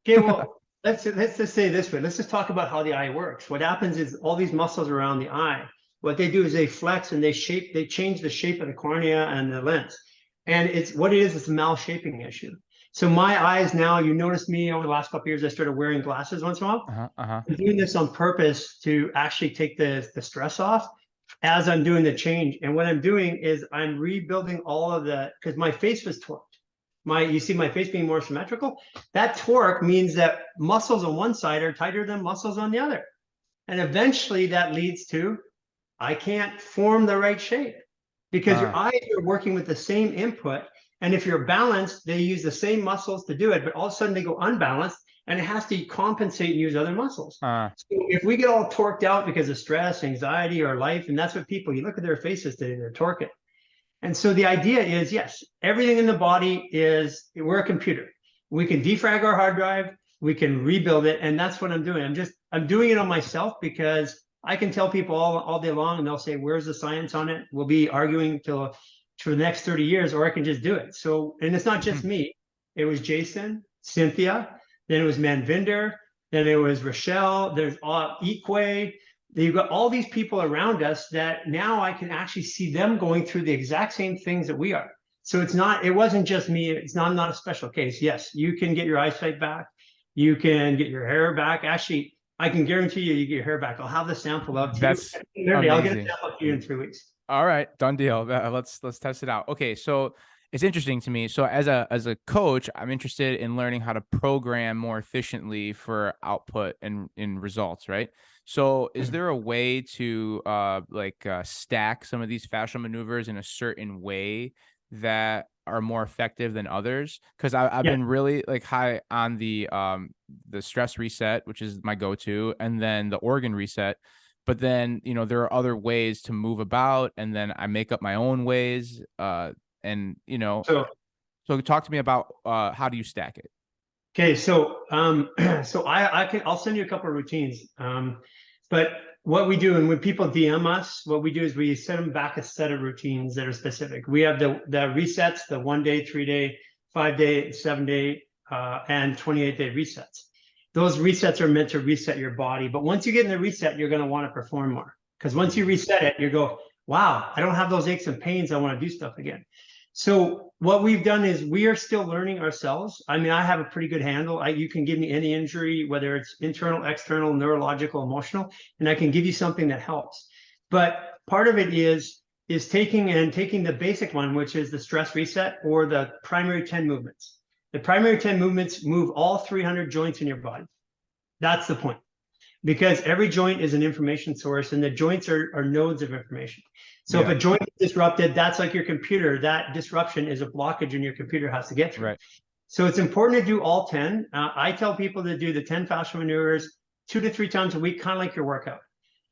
Okay, well, let's just say this way. Let's just talk about how the eye works. What happens is all these muscles around the eye, what they do is they flex and they change the shape of the cornea and the lens. And it's a malshaping issue. So my eyes now, you notice me over the last couple of years, I started wearing glasses once in a while. Uh-huh. I'm doing this on purpose to actually take the stress off as I'm doing the change. And what I'm doing is I'm rebuilding all of because my face was torqued. You see my face being more symmetrical. That torque means that muscles on one side are tighter than muscles on the other. And eventually that leads to I can't form the right shape because your Uh, eyes are working with the same input. And if you're balanced, they use the same muscles to do it, but all of a sudden they go unbalanced and it has to compensate and use other muscles. uh, So if we get all torqued out because of stress, anxiety, or life, and that's what you look at their faces today, they're torqued. And so the idea is, yes, everything in the body we're a computer. We can defrag our hard drive, we can rebuild it. And that's what I'm doing. I'm doing it on myself because I can tell people all day long and they'll say, where's the science on it? We'll be arguing for the next 30 years, or I can just do it. So, and it's not just me. It was Jason, Cynthia, then it was Manvinder, then it was Rochelle, there's Equay. You've got all these people around us that now I can actually see them going through the exact same things that we are. So it wasn't just me. I'm not a special case. Yes, you can get your eyesight back. You can get your hair back. Actually, I can guarantee you get your hair back. I'll have the sample out to you. that's Literally, I'll get a amazing. sample to you in 3 weeks. All right, done deal. Let's test it out. Okay, so it's interesting to me. So as a coach, I'm interested in learning how to program more efficiently for output and in results, right? So is there a way to stack some of these fascial maneuvers in a certain way that are more effective than others? Because I've Yeah. been really like high on the stress reset, which is my go-to, and then the organ reset. But then, there are other ways to move about, and then I make up my own ways. And So so talk to me about how do you stack it? okay, so so I'll send you a couple of routines. But what we do, and when people DM us, what we do is we send them back a set of routines that are specific. We have the resets, the 1 day, 3 day, 5 day, 7 day, and 28 day resets. Those resets are meant to reset your body. But once you get in the reset, you're going to want to perform more. Because once you reset it, you go, wow, I don't have those aches and pains. I want to do stuff again. So what we've done is we are still learning ourselves. I mean, I have a pretty good handle. You can give me any injury, whether it's internal, external, neurological, emotional, and I can give you something that helps. But part of it is taking the basic one, which is the stress reset or the primary 10 movements. The primary 10 movements move all 300 joints in your body. That's the point, because every joint is an information source and the joints are nodes of information. So if Yeah, a joint is disrupted, that's like your computer. That disruption is a blockage and your computer has to get through. right. So it's important to do all 10. I tell people to do the 10 fascial maneuvers 2 to 3 times a week, kind of like your workout.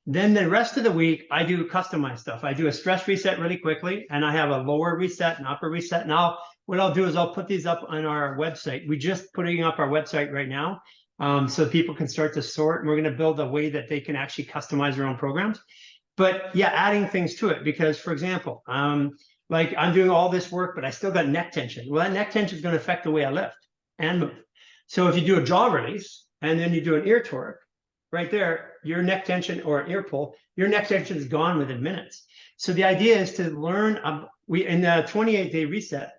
Then the rest of the week, I do customized stuff. I do a stress reset really quickly, and I have a lower reset and upper reset. Now, what I'll do is I'll put these up on our website. We're just putting up our website right now, so people can start to sort. And we're going to build a way that they can actually customize their own programs. But yeah, adding things to it, because, for example, like I'm doing all this work, but I still got neck tension. Well, that neck tension is going to affect the way I lift and move. So if you do a jaw release and then you do an ear torque, right there, your neck tension or ear pull, your neck tension is gone within minutes. So the idea is to learn. We in the 28-day reset,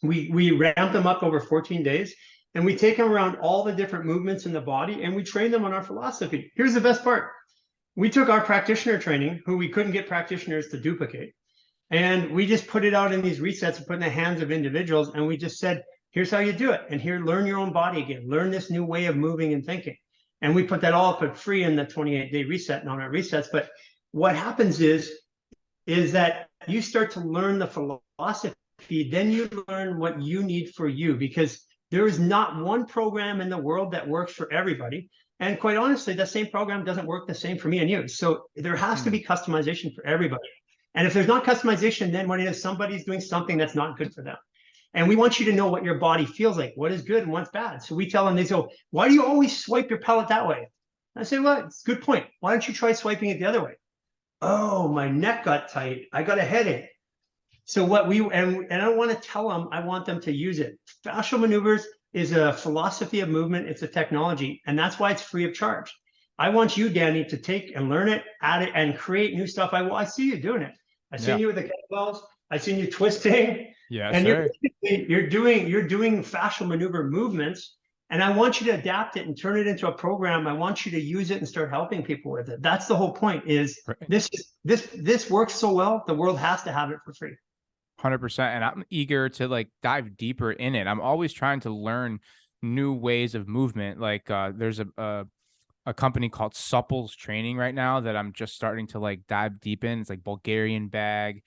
we ramp them up over 14 days, and we take them around all the different movements in the body, and we train them on our philosophy. Here's the best part: we took our practitioner training, who we couldn't get practitioners to duplicate, and we just put it out in these resets and put in the hands of individuals, and we just said, here's how you do it, and here, learn your own body again, learn this new way of moving and thinking. And we put that all up for free in the 28-day reset and on our resets. But what happens is that you start to learn the philosophy, then you learn what you need for you, because there is not one program in the world that works for everybody. And quite honestly, the same program doesn't work the same for me and you. So there has to Hmm. be customization for everybody. And if there's not customization, then what it is, somebody's doing something that's not good for them. And we want you to know what your body feels like, what is good and what's bad. So we tell them, they go, why do you always swipe your pellet that way? I say, well, it's a good point. Why don't you try swiping it the other way? Oh, my neck got tight. I got a headache. So what and I don't want to tell them, I want them to use it. Fascial maneuvers is a philosophy of movement. It's a technology, and that's why it's free of charge. I want you, Danny, to take and learn it, add it, and create new stuff. I see you doing it. I seen Yeah. you with the kettlebells. I seen you twisting, Yes, and sir. you're doing fascial maneuver movements. And I want you to adapt it and turn it into a program. I want you to use it and start helping people with it. That's the whole point. Is Right. this works so well, the world has to have it for free. 100%. And I'm eager to like dive deeper in it. I'm always trying to learn new ways of movement. Like there's a company called Supple's Training right now that I'm just starting to like dive deep in. It's like Bulgarian bag,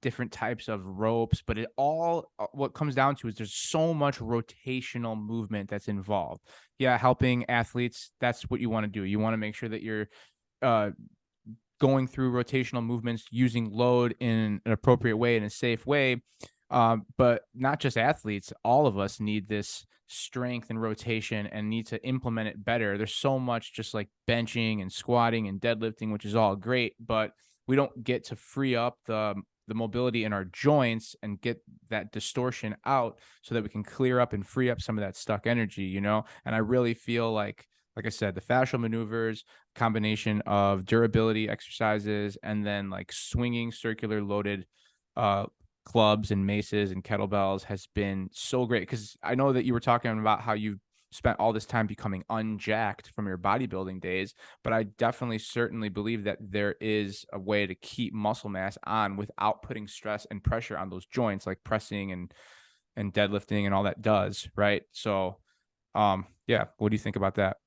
different types of ropes, but it all what comes down to is there's so much rotational movement that's involved. Yeah, helping athletes, that's what you want to do. You want to make sure that you're uh going through rotational movements using load in an appropriate way, in a safe way. But not just athletes, all of us need this strength and rotation and need to implement it better. There's so much just like benching and squatting and deadlifting, which is all great, but we don't get to free up the mobility in our joints and get that distortion out so that we can clear up and free up some of that stuck energy. And I really feel like I said, the fascial maneuvers, combination of durability exercises, and then like swinging circular loaded uh, clubs and maces and kettlebells has been so great. Because I know that you were talking about how you've spent all this time becoming unjacked from your bodybuilding days. But I definitely certainly believe that there is a way to keep muscle mass on without putting stress and pressure on those joints, like pressing and deadlifting and all that does, right? So yeah, what do you think about that?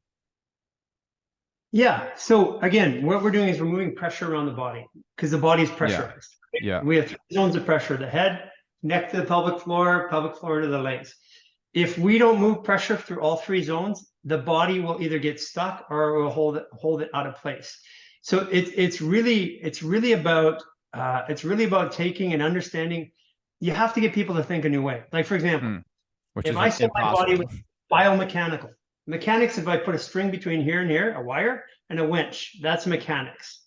Yeah. So again, what we're doing is we're moving pressure around the body because the body is Yeah. pressurized. Yeah. We have three zones of pressure: the head, neck to the pelvic floor to the legs. If we don't move pressure through all three zones, the body will either get stuck or it will hold it out of place. So it's really about taking and understanding. You have to get people to think a new way. Like for example, Mm, which if is I saw my body impossible. with biomechanical mechanics, if I put a string between here and here, a wire and a winch, that's mechanics,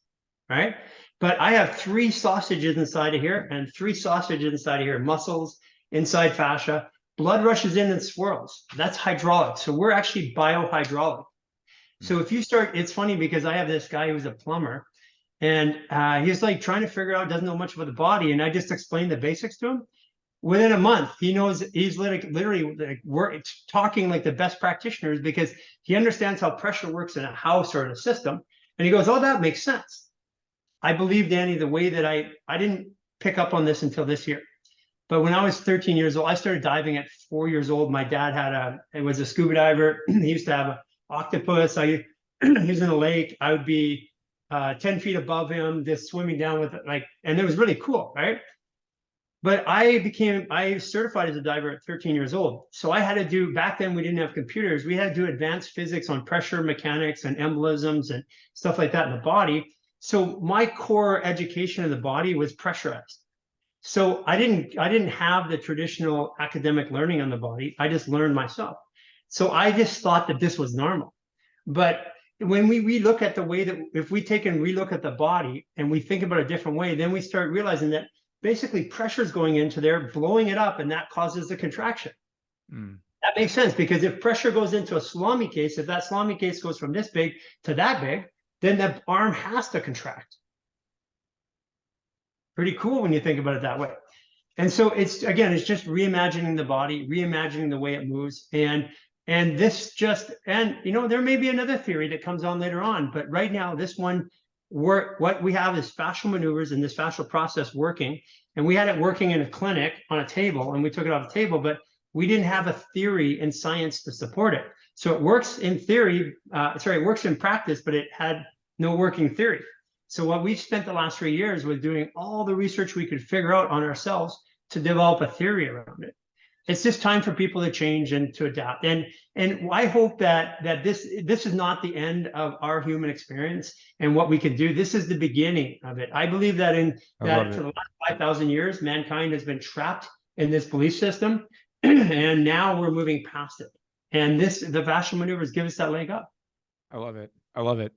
right? But I have three sausages inside of here and three sausages inside of here, muscles, inside fascia. Blood rushes in and swirls. That's hydraulic. So we're actually biohydraulic. So Mm. if you start, it's funny because I have this guy who's a plumber, and he's like trying to figure out, doesn't know much about the body, and I just explained the basics to him. Within a month, he knows, he's literally like we're talking like the best practitioners because he understands how pressure works in a house or in a system. And he goes, "Oh, that makes sense." I believe, Danny, the way that I didn't pick up on this until this year. But when I was 13 years old, I started diving at 4 years old. My dad it was a scuba diver. He used to have an octopus. He was in a lake. I would be 10 feet above him, just swimming down with it. And it was really cool, right? But I certified as a diver at 13 years old. So I had to do, back then we didn't have computers. We had to do advanced physics on pressure mechanics and embolisms and stuff like that in the body. So my core education of the body was pressurized. So I didn't have the traditional academic learning on the body. I just learned myself. So I just thought that this was normal. But when we relook at the way that, if we take and relook at the body and we think about a different way, then we start realizing that basically pressure is going into there, blowing it up, and that causes the contraction. Mm. That makes sense because if pressure goes into a salami case, if that salami case goes from this big to that big, then the arm has to contract. Pretty cool when you think about it that way. And so it's just reimagining the body, reimagining the way it moves. And this just, and there may be another theory that comes on later on, but right now this one what we have is fascial maneuvers and this fascial process working. And we had it working in a clinic on a table and we took it off the table, but we didn't have a theory in science to support it. So it works in theory, it works in practice, but it had no working theory. So what we've spent the last 3 years was doing all the research we could figure out on ourselves to develop a theory around it. It's just time for people to change and to adapt. And I hope that this is not the end of our human experience and what we can do. This is the beginning of it. I believe that I love for it. the last 5,000 years, mankind has been trapped in this belief system, and now we're moving past it. And the fascial maneuvers give us that leg up. I love it. I love it.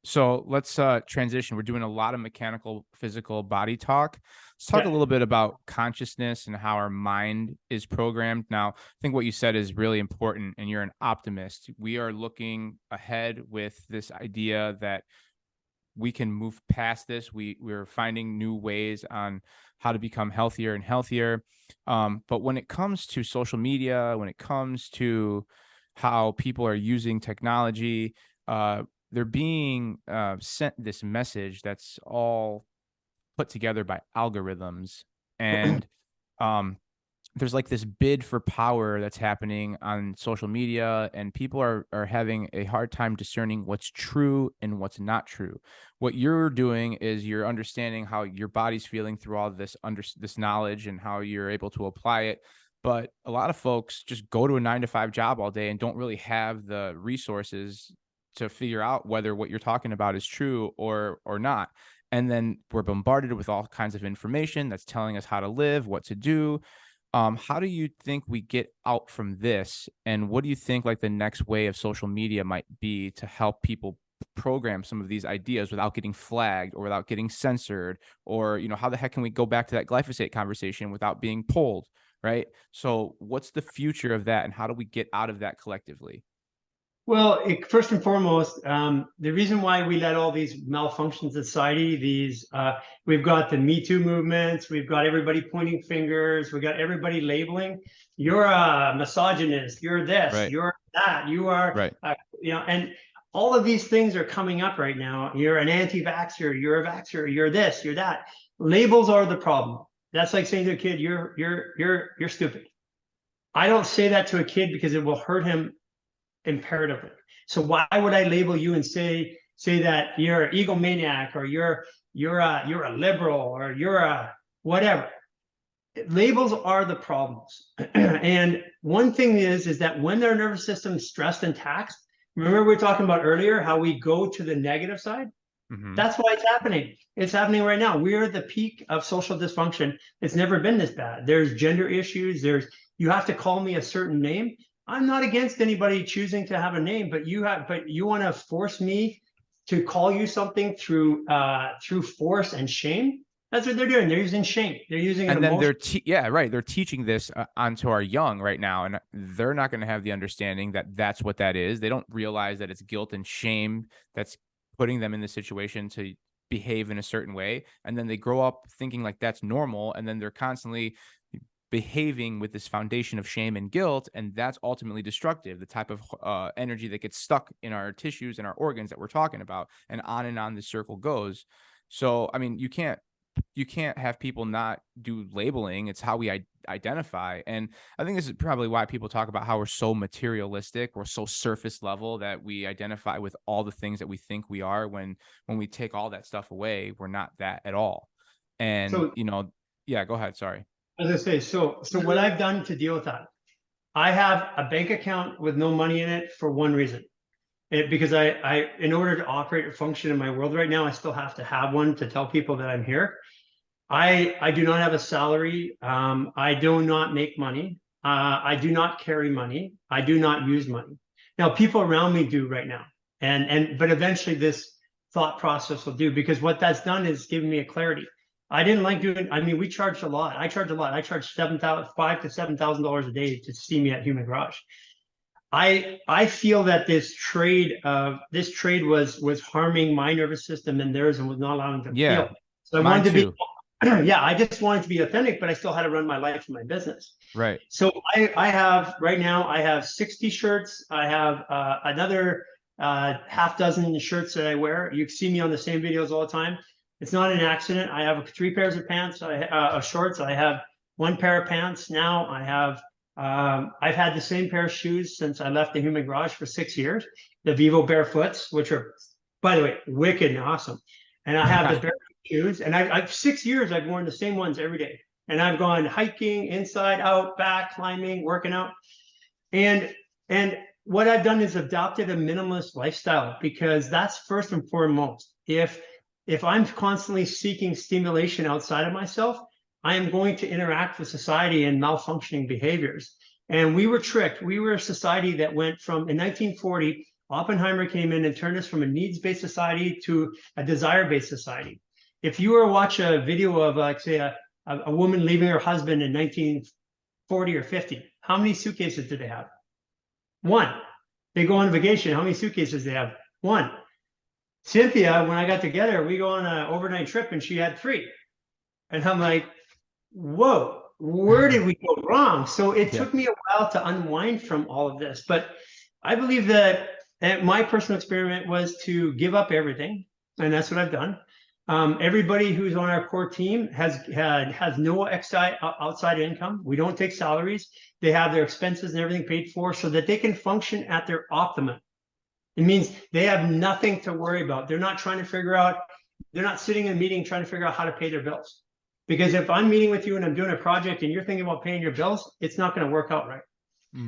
So let's transition. We're doing a lot of mechanical, physical body talk. Let's talk a Yeah. little bit about consciousness and how our mind is programmed. Now, I think what you said is really important, and you're an optimist. We are looking ahead with this idea that we can move past this. We're finding new ways on how to become healthier and healthier. But when it comes to social media, when it comes to how people are using technology, they're being sent this message that's all put together by algorithms, and um, there's like this bid for power that's happening on social media, and people are having a hard time discerning what's true and what's not true. What you're doing is you're understanding how your body's feeling through all this this knowledge and how you're able to apply it. But a lot of folks just go to a 9 to 5 job all day and don't really have the resources to figure out whether what you're talking about is true or not. And then we're bombarded with all kinds of information that's telling us how to live, what to do. How do you think we get out from this? And what do you think like the next way of social media might be to help people program some of these ideas without getting flagged or without getting censored? Or, how the heck can we go back to that glyphosate conversation without being pulled? Right. So what's the future of that and how do we get out of that collectively? Well, first and foremost, the reason why we let all these malfunctions in society, we've got the Me Too movements, we've got everybody pointing fingers, we got everybody labeling. You're a misogynist, you're this, Right. you're that, you are, Right. and all of these things are coming up right now. You're an anti-vaxxer, you're a vaxxer, you're this, you're that. Labels are the problem. That's like saying to a kid, you're stupid. I don't say that to a kid because it will hurt him imperatively. So why would I label you and say that you're an egomaniac or you're a liberal or you're a whatever? Labels are the problems. And one thing is that when their nervous system is stressed and taxed, remember we were talking about earlier how we go to the negative side? Mm-hmm. That's why it's happening. It's happening right now. We're at the peak of social dysfunction. It's never been this bad. There's gender issues. You have to call me a certain name. I'm not against anybody choosing to have a name, but you want to force me to call you something through force and shame. That's what they're doing. They're using shame. They're using an And then emotion. yeah, right. They're teaching this onto our young right now, and they're not going to have the understanding that that's what that is. They don't realize that it's guilt and shame that's putting them in the situation to behave in a certain way. And then they grow up thinking like that's normal, and then they're constantly behaving with this foundation of shame and guilt, and that's ultimately destructive. The type of energy that gets stuck in our tissues and our organs that we're talking about, and on this circle goes. So, I mean, you can't have people not do labeling. It's how we identify. And I think this is probably why people talk about how we're so materialistic, we're so surface level, that we identify with all the things that we think we are, when we take all that stuff away, we're not that at all. And So yeah, go ahead, sorry. as I say, so what I've done to deal with that, I have a bank account with no money in it for one reason. Because in order to operate or function in my world right now, I still have to have one to tell people that I'm here. I do not have a salary. I do not make money. I do not carry money. I do not use money. Now, people around me do right now, but eventually this thought process will do, because what that's done is given me a clarity. I didn't like doing. I mean, we charged a lot. I charge a lot. I charge $5,000 to $7,000 a day to see me at Human Garage. I feel that this trade was harming my nervous system and theirs, and was not allowing them to Yeah, feel. So I mine wanted to be, too. yeah, I just wanted to be authentic, but I still had to run my life and my business. Right. So I have right now, I have 60 shirts. I have another half dozen shirts that I wear. You see me on the same videos all the time. It's not an accident. I have 3 pairs of pants, of shorts. I have 1 pair of pants now. I've had the same pair of shoes since I left the Human Garage for 6 years, the Vivo Barefoots, which are, by the way, wicked and awesome. And I have the barefoot shoes, and I've 6 years I've worn the same ones every day. And I've gone hiking, inside, out, back, climbing, working out. And what I've done is adopted a minimalist lifestyle, because that's first and foremost. If I'm constantly seeking stimulation outside of myself, I am going to interact with society in malfunctioning behaviors. And we were tricked. We were a society that went from, in 1940, Oppenheimer came in and turned us from a needs-based society to a desire-based society. If you were to watch a video of, like, say, a woman leaving her husband in 1940 or 50, how many suitcases did they have? One. They go on vacation. How many suitcases do they have? One. Cynthia, when I got together, we go on an overnight trip and she had 3. And I'm like, whoa, where did we go wrong? So it Yeah. took me a while to unwind from all of this. But I believe that my personal experiment was to give up everything. And that's what I've done. Everybody who's on our core team has no outside income. We don't take salaries. They have their expenses and everything paid for, so that they can function at their optimum. It means they have nothing to worry about. They're not sitting in a meeting trying to figure out how to pay their bills. Because if I'm meeting with you and I'm doing a project and you're thinking about paying your bills, it's not going to work out right.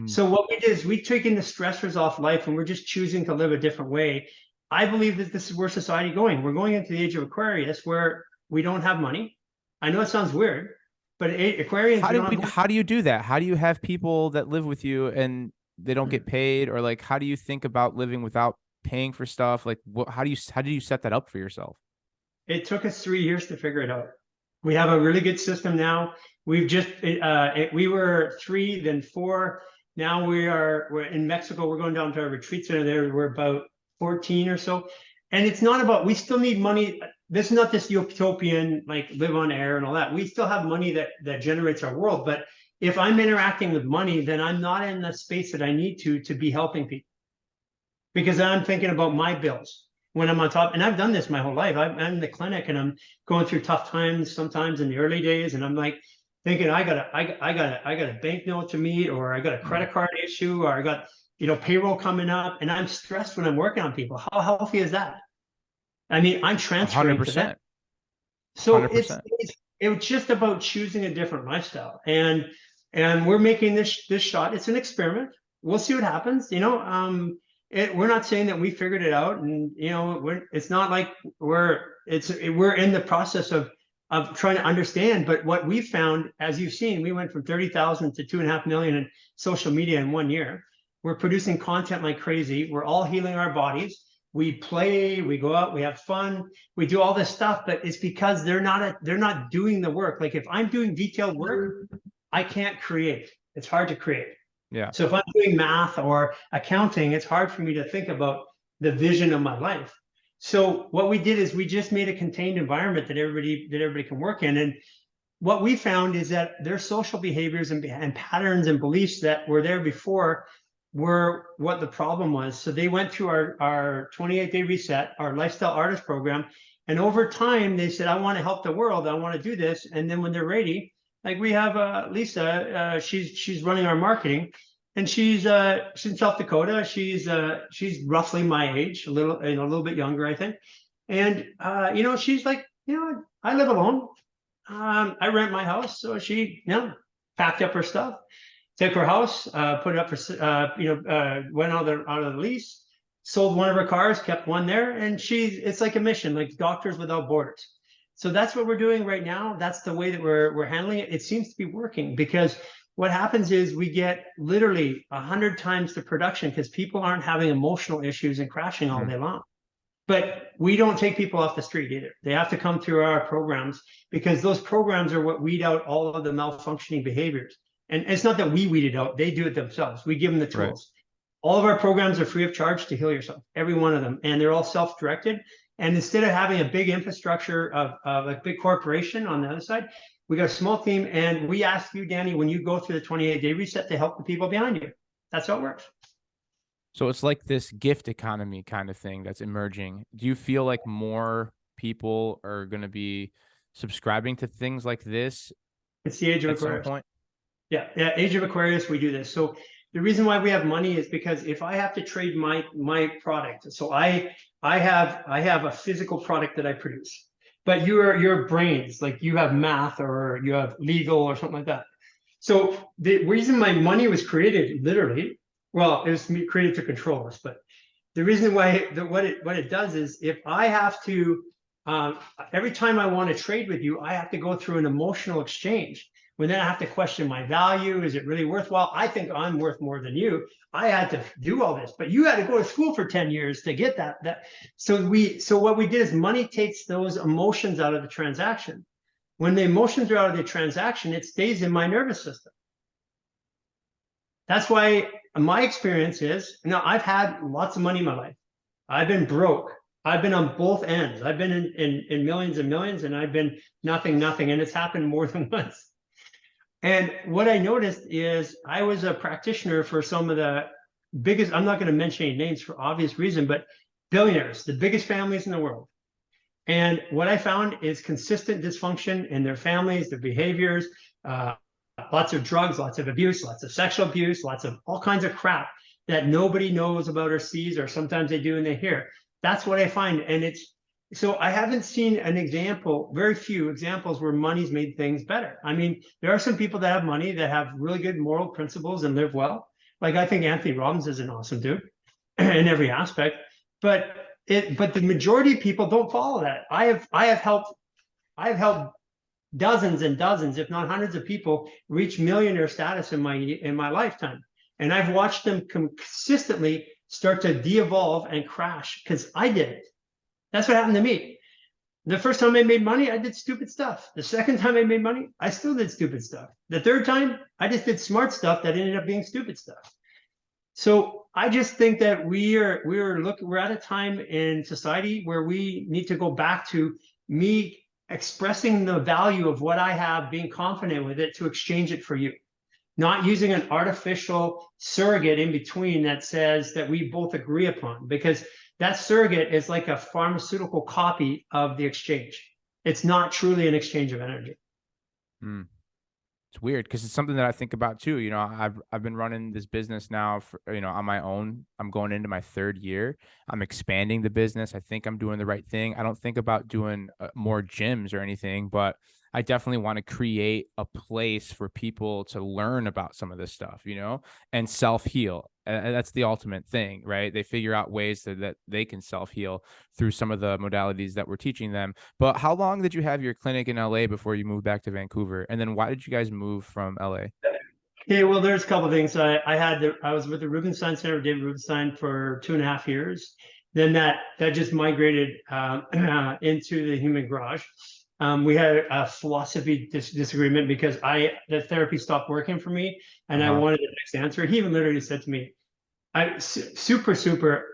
So what we did is we taken the stressors off life, and we're just choosing to live a different way. I believe that this is where society is going. We're going into the age of Aquarius, where we don't have money. I know it sounds weird, but Aquarians, How do you do that? How do you have people that live with you and they don't get paid? Or like, how do you think about living without paying for stuff? Like, how do you set that up for yourself? It took us 3 years to figure it out. We have a really good system now. We've just we were 3, then 4, Now we're in Mexico. We're going down to our retreat center there. We're about 14 or so. And it's not about, we still need money. This is not this utopian, like live on air and all that. We still have money that generates our world. But if I'm interacting with money, then I'm not in the space that I need to be helping people, because I'm thinking about my bills when I'm on top. And I've done this my whole life. I'm in the clinic and I'm going through tough times sometimes in the early days. And I'm like thinking, I got a bank note to meet, or I got a credit card issue, or I got, payroll coming up, and I'm stressed when I'm working on people. How healthy is that? I mean, I'm transferring to them. 100%. So 100%. it's just about choosing a different lifestyle. And we're making this shot. It's an experiment. We'll see what happens. We're not saying that we figured it out, and it's not like we're in the process of trying to understand. But what we found, as you've seen, we went from 30,000 to 2.5 million in social media in 1 year. We're producing content like crazy. We're all healing our bodies. We play, we go out, we have fun, we do all this stuff, but it's because they're not doing the work. Like if I'm doing detailed work, I can't create. It's hard to create. Yeah. So if I'm doing math or accounting, it's hard for me to think about the vision of my life. So what we did is we just made a contained environment that everybody can work in. And what we found is that their social behaviors and patterns and beliefs that were there before were what the problem was. So they went through our 28-day reset, our lifestyle artist program. And over time, they said, I want to help the world. I want to do this. And then when they're ready, like we have Lisa, she's running our marketing, and she's in South Dakota. She's roughly my age, a little bit younger, I think. And she's like, I live alone. I rent my house. So she, packed up her stuff, took her house, put it up for, went out of the lease, sold one of her cars, kept one there, and it's like a mission, like Doctors Without Borders. So that's what we're doing right now. That's the way that we're handling it. It seems to be working, because what happens is we get literally 100 times the production, because people aren't having emotional issues and crashing all day long. But we don't take people off the street either. They have to come through our programs, because those programs are what weed out all of the malfunctioning behaviors. And it's not that we weed it out, they do it themselves. We give them the tools. Right. All of our programs are free of charge to heal yourself, every one of them. And they're all self-directed. And instead of having a big infrastructure of a big corporation on the other side, we got a small team. And we ask you, Danny, when you go through the 28-day reset, to help the people behind you. That's how it works. So it's like this gift economy kind of thing that's emerging. Do you feel like more people are going to be subscribing to things like this? It's the age of Aquarius. At some point? Yeah, age of Aquarius, we do this. So the reason why we have money is because if I have to trade my product, so I have a physical product that I produce, but your brains, like you have math or you have legal or something like that. So the reason my money was created, literally, well, it was created to control us, but the reason why what it does is, if I have to every time I want to trade with you, I have to go through an emotional exchange. When then I have to question my value. Is it really worthwhile? I think I'm worth more than you. I had to do all this, but you had to go to school for 10 years to get that. So what we did is money takes those emotions out of the transaction. When the emotions are out of the transaction, it stays in my nervous system. That's why my experience is, I've had lots of money in my life. I've been broke. I've been on both ends. I've been in millions and millions, and I've been nothing. And it's happened more than once. And what I noticed is, I was a practitioner for some of the biggest, I'm not going to mention any names for obvious reason, but billionaires, the biggest families in the world. And what I found is consistent dysfunction in their families, their behaviors, lots of drugs, lots of abuse, lots of sexual abuse, lots of all kinds of crap that nobody knows about or sees, or sometimes they do and they hear. That's what I find. And so I haven't seen an example, very few examples where money's made things better. I mean, there are some people that have money that have really good moral principles and live well. Like, I think Anthony Robbins is an awesome dude in every aspect, but the majority of people don't follow that. I have helped dozens and dozens, if not hundreds of people reach millionaire status in my lifetime. And I've watched them consistently start to de-evolve and crash, because I did it. That's what happened to me. The first time I made money, I did stupid stuff. The second time I made money, I still did stupid stuff. The third time, I just did smart stuff that ended up being stupid stuff. So I just think that we're at a time in society where we need to go back to me expressing the value of what I have, being confident with it to exchange it for you, not using an artificial surrogate in between that says that we both agree upon, because that surrogate is like a pharmaceutical copy of the exchange. It's not truly an exchange of energy. Mm. It's weird because it's something that I think about too. You know, I've been running this business now for, you know, on my own. I'm going into my third year. I'm expanding the business. I think I'm doing the right thing. I don't think about doing more gyms or anything, but I definitely want to create a place for people to learn about some of this stuff, you know, and self heal. And that's the ultimate thing, right? They figure out ways that they can self heal through some of the modalities that we're teaching them. But how long did you have your clinic in LA before you moved back to Vancouver? And then why did you guys move from LA? Yeah, well, there's a couple of things. I was with the Rubenstein Center, David Rubenstein, for 2.5 years. Then that just migrated into the Human Garage. We had a philosophy disagreement because the therapy stopped working for me, and I Uh-huh. wanted the next answer. He even literally said to me, super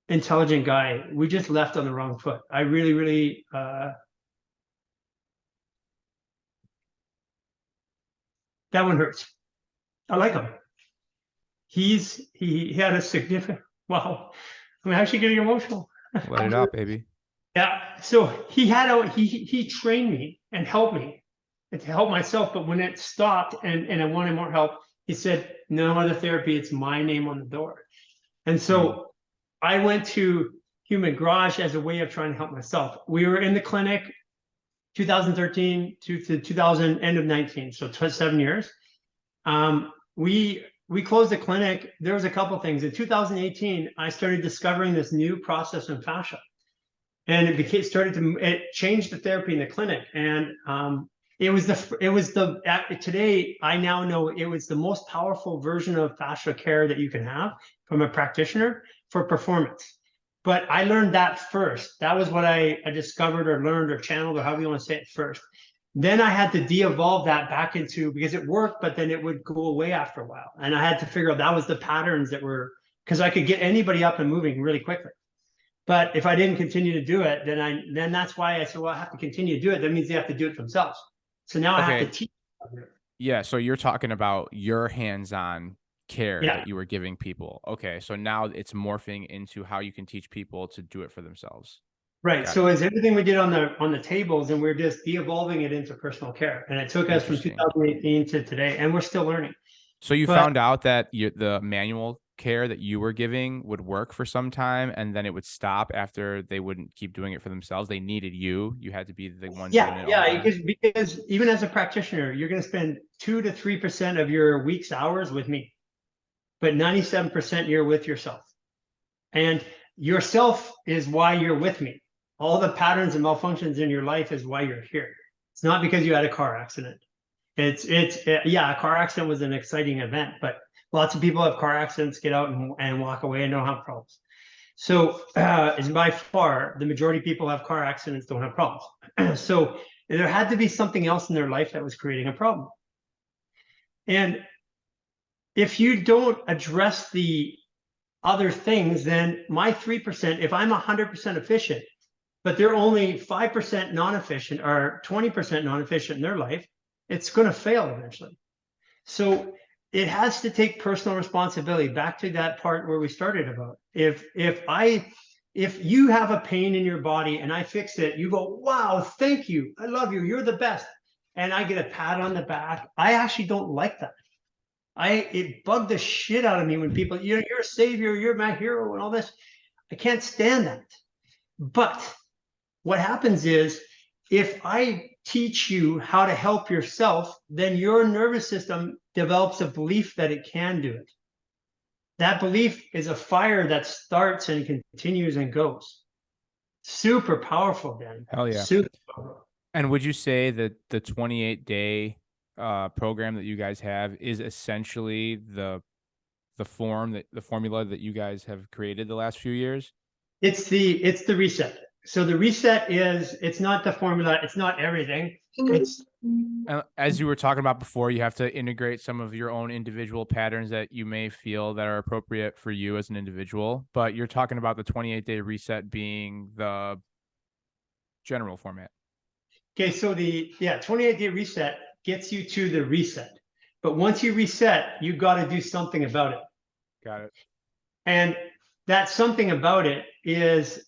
intelligent guy. We just left on the wrong foot. I really that one hurts. I like him. He had a significant, wow, I'm actually getting emotional. Let it out, baby. Yeah, so he trained me and helped me and to help myself. But when it stopped and I wanted more help, he said, no other therapy, it's my name on the door. And Mm. so I went to Human Garage as a way of trying to help myself. We were in the clinic 2013 to 2000, end of 19, so 7 years. We closed the clinic. There was a couple things. In 2018, I started discovering this new process in fascia, and it changed the therapy in the clinic. And today I now know it was the most powerful version of fascia care that you can have from a practitioner for performance. But I learned that first. That was what I discovered or learned or channeled, or however you want to say it, first. Then I had to de-evolve that back into, because it worked, but then it would go away after a while. And I had to figure out that was the patterns that were, because I could get anybody up and moving really quickly. But if I didn't continue to do it, then that's why I said, well, I have to continue to do it. That means they have to do it themselves. So now I have to Okay. teach. Yeah. So you're talking about your hands-on care Yeah, that you were giving people. Okay. So now it's morphing into how you can teach people to do it for themselves. right. Got it. So as everything we did on the tables, and we're just de-evolving it into personal care. And it took us from Interesting. 2018 to today, and we're still learning. So you But found out that the manual care that you were giving would work for some time, and then it would stop after they wouldn't keep doing it for themselves. They needed you. You had to be the one doing it all the yeah, time. because even as a practitioner, you're going to spend 2 to 3% of your week's hours with me, but 97% you're with yourself. And yourself is why you're with me. All the patterns and malfunctions in your life is why you're here. It's not because you had a car accident. Yeah, a car accident was an exciting event, but lots of people have car accidents, get out and walk away and don't have problems. So, is by far the majority of people have car accidents, don't have problems. So there had to be something else in their life that was creating a problem. And if you don't address the other things, then my 3%, if I'm 100% efficient, but they're only 5% non-efficient or 20% non-efficient in their life, it's going to fail eventually. So it has to take personal responsibility. Back to that part where we started about, if you have a pain in your body and I fix it, you go, wow, thank you, I love you, you're the best, and I get a pat on the back. I actually don't like that. It bugged the shit out of me when people, you're a savior, you're my hero, and all this. I can't stand that. But what happens is, if I teach you how to help yourself, then your nervous system develops a belief that it can do it. That belief is a fire that starts and continues and goes. Super powerful, Dan. Hell yeah. Super powerful. And would you say that the 28-day program that you guys have is essentially the formula that you guys have created the last few years? It's the reset. So the reset is, it's not the formula, it's not everything. It's As you were talking about before, you have to integrate some of your own individual patterns that you may feel that are appropriate for you as an individual. But you're talking about the 28-day reset being the general format. okay. So the 28-day reset gets you to the reset. But once you reset, you got to do something about it. Got it. And that something about it is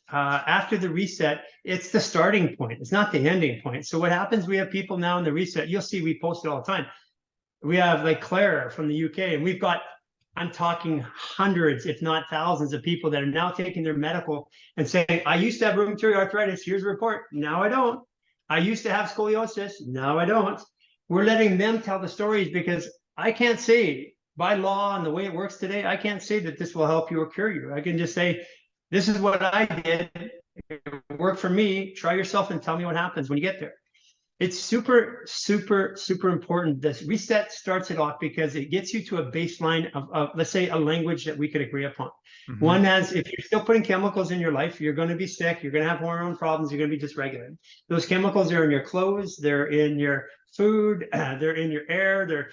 after the reset, it's the starting point. It's not the ending point. So what happens? We have people now in the reset. You'll see we post it all the time. We have like Claire from the UK, and we've got, I'm talking hundreds, if not thousands, of people that are now taking their medical and saying, I used to have rheumatoid arthritis. Here's a report. Now I don't. I used to have scoliosis. Now I don't. We're letting them tell the stories because I can't say by law and the way it works today, I can't say that this will help you or cure you. I can just say, this is what I did. It worked for me. Try yourself and tell me what happens when you get there. It's super, super, super important. This reset starts it off because it gets you to a baseline of let's say, a language that we could agree upon. One as, if you're still putting chemicals in your life, you're going to be sick, you're going to have hormone problems, you're going to be dysregulated. Those chemicals are in your clothes, they're in your food, they're in your air, they're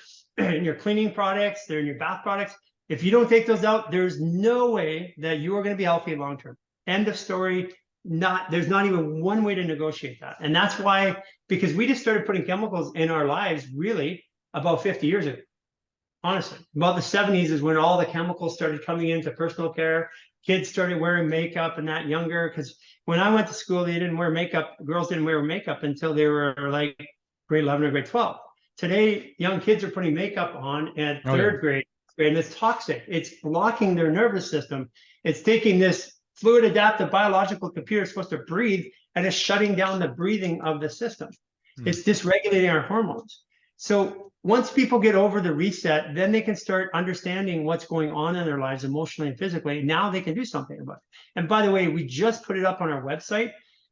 in your cleaning products, they're in your bath products. If you don't take those out, there's no way that you are going to be healthy long term. End of story. There's not even one way to negotiate that. And that's why, because we just started putting chemicals in our lives really about 50 years ago. Honestly, about the 70s is when all the chemicals started coming into personal care. Kids started wearing makeup and that younger, because when I went to school, they didn't wear makeup. Girls didn't wear makeup until they were like grade 11 or grade 12. Today, young kids are putting makeup on at Oh, yeah. third grade, and it's toxic. It's blocking their nervous system. It's taking this fluid adaptive biological computer supposed to breathe, and it's shutting down the breathing of the system. It's dysregulating our hormones. So once people get over the reset, then they can start understanding what's going on in their lives emotionally and physically. Now they can do something about it. And by the way, we just put it up on our website.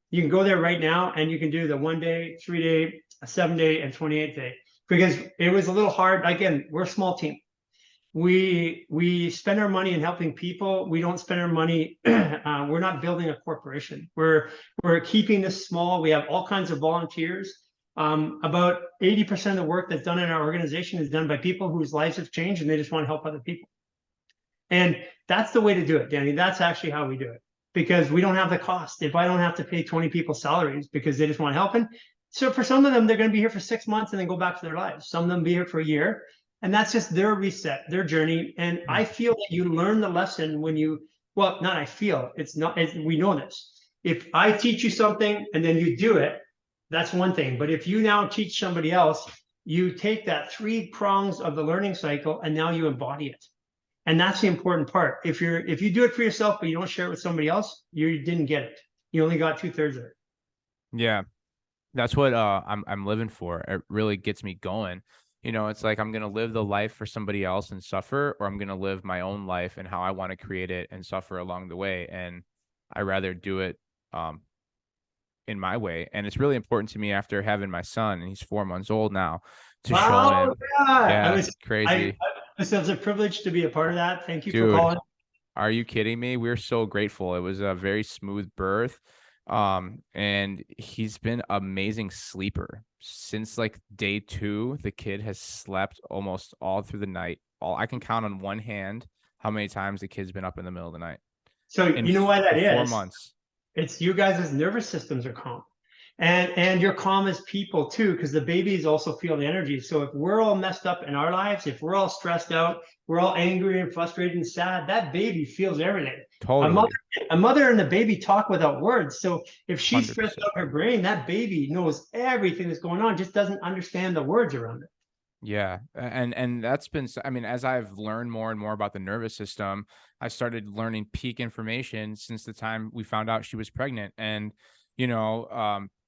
You can go there right now and you can do the 1 day, 3 day, 7 day, and 28 day, because it was a little hard. Again, we're a small team. We spend our money in helping people. We don't spend our money. We're not building a corporation. We're keeping this small. We have all kinds of volunteers. About 80% of the work that's done in our organization is done by people whose lives have changed and they just want to help other people. And that's the way to do it, Danny. That's actually how we do it, because we don't have the cost. If I don't have to pay 20 people salaries because they just want helping. So for some of them, they're going to be here for 6 months and then go back to their lives. Some of them be here for a year. And that's just their reset, their journey. And I feel that you learn the lesson when you, well, not I feel, it's not, we know this. If I teach you something and then you do it, that's one thing. But if you now teach somebody else, you take that 3 prongs of the learning cycle and now you embody it. And that's the important part. If you do it for yourself, but you don't share it with somebody else, you didn't get it. You only got 2/3 of it. Yeah. That's what I'm living for. It really gets me going. It's like I'm gonna live the life for somebody else and suffer, or I'm gonna live my own life and how I want to create it and suffer along the way. And I rather do it in my way. And it's really important to me after having my son, and he's 4 months old now, to show Wow, him. yeah. Yeah, it's crazy. It was a privilege to be a part of that. Thank you for Dude, calling. are you kidding me? We're so grateful. It was a very smooth birth. And he's been amazing sleeper since like day 2. The kid has slept almost all through the night. All I can count on one hand how many times the kid's been up in the middle of the night So you know why that in four is? months. It's you guys' nervous systems are calm. And you're calm as people too, because the babies also feel the energy. So if we're all messed up in our lives, if we're all stressed out, we're all angry and frustrated and sad, that baby feels everything. A mother, Totally. a mother and the baby talk without words. So if she's stressed 100%. out her brain, that baby knows everything that's going on, just doesn't understand the words around it. Yeah. And that's been, I mean, as I've learned more and more about the nervous system, I started learning peak information since the time we found out she was pregnant. And,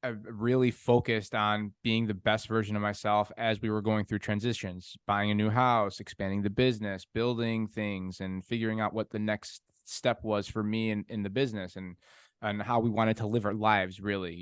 I've really focused on being the best version of myself as we were going through transitions, buying a new house, expanding the business, building things, and figuring out what the next step was for me in the business, and how we wanted to live our lives, really,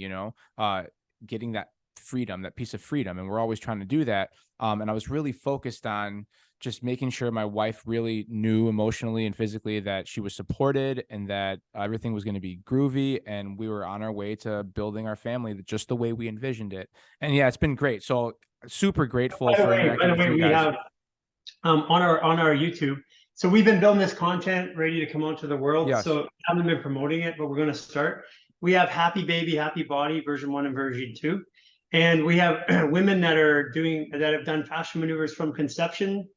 getting that freedom, that piece of freedom. And we're always trying to do that. And I was really focused on just making sure my wife really knew emotionally and physically that she was supported and that everything was going to be groovy and we were on our way to building our family just the way we envisioned it. And yeah, it's been great. So super grateful for By interacting the with way, you we guys. have on our YouTube. So we've been building this content ready to come out to the world. Yes. So haven't been promoting it, but we're going to start. We have Happy Baby, Happy Body version 1 and version 2. And we have women that have done fascia maneuvers from conception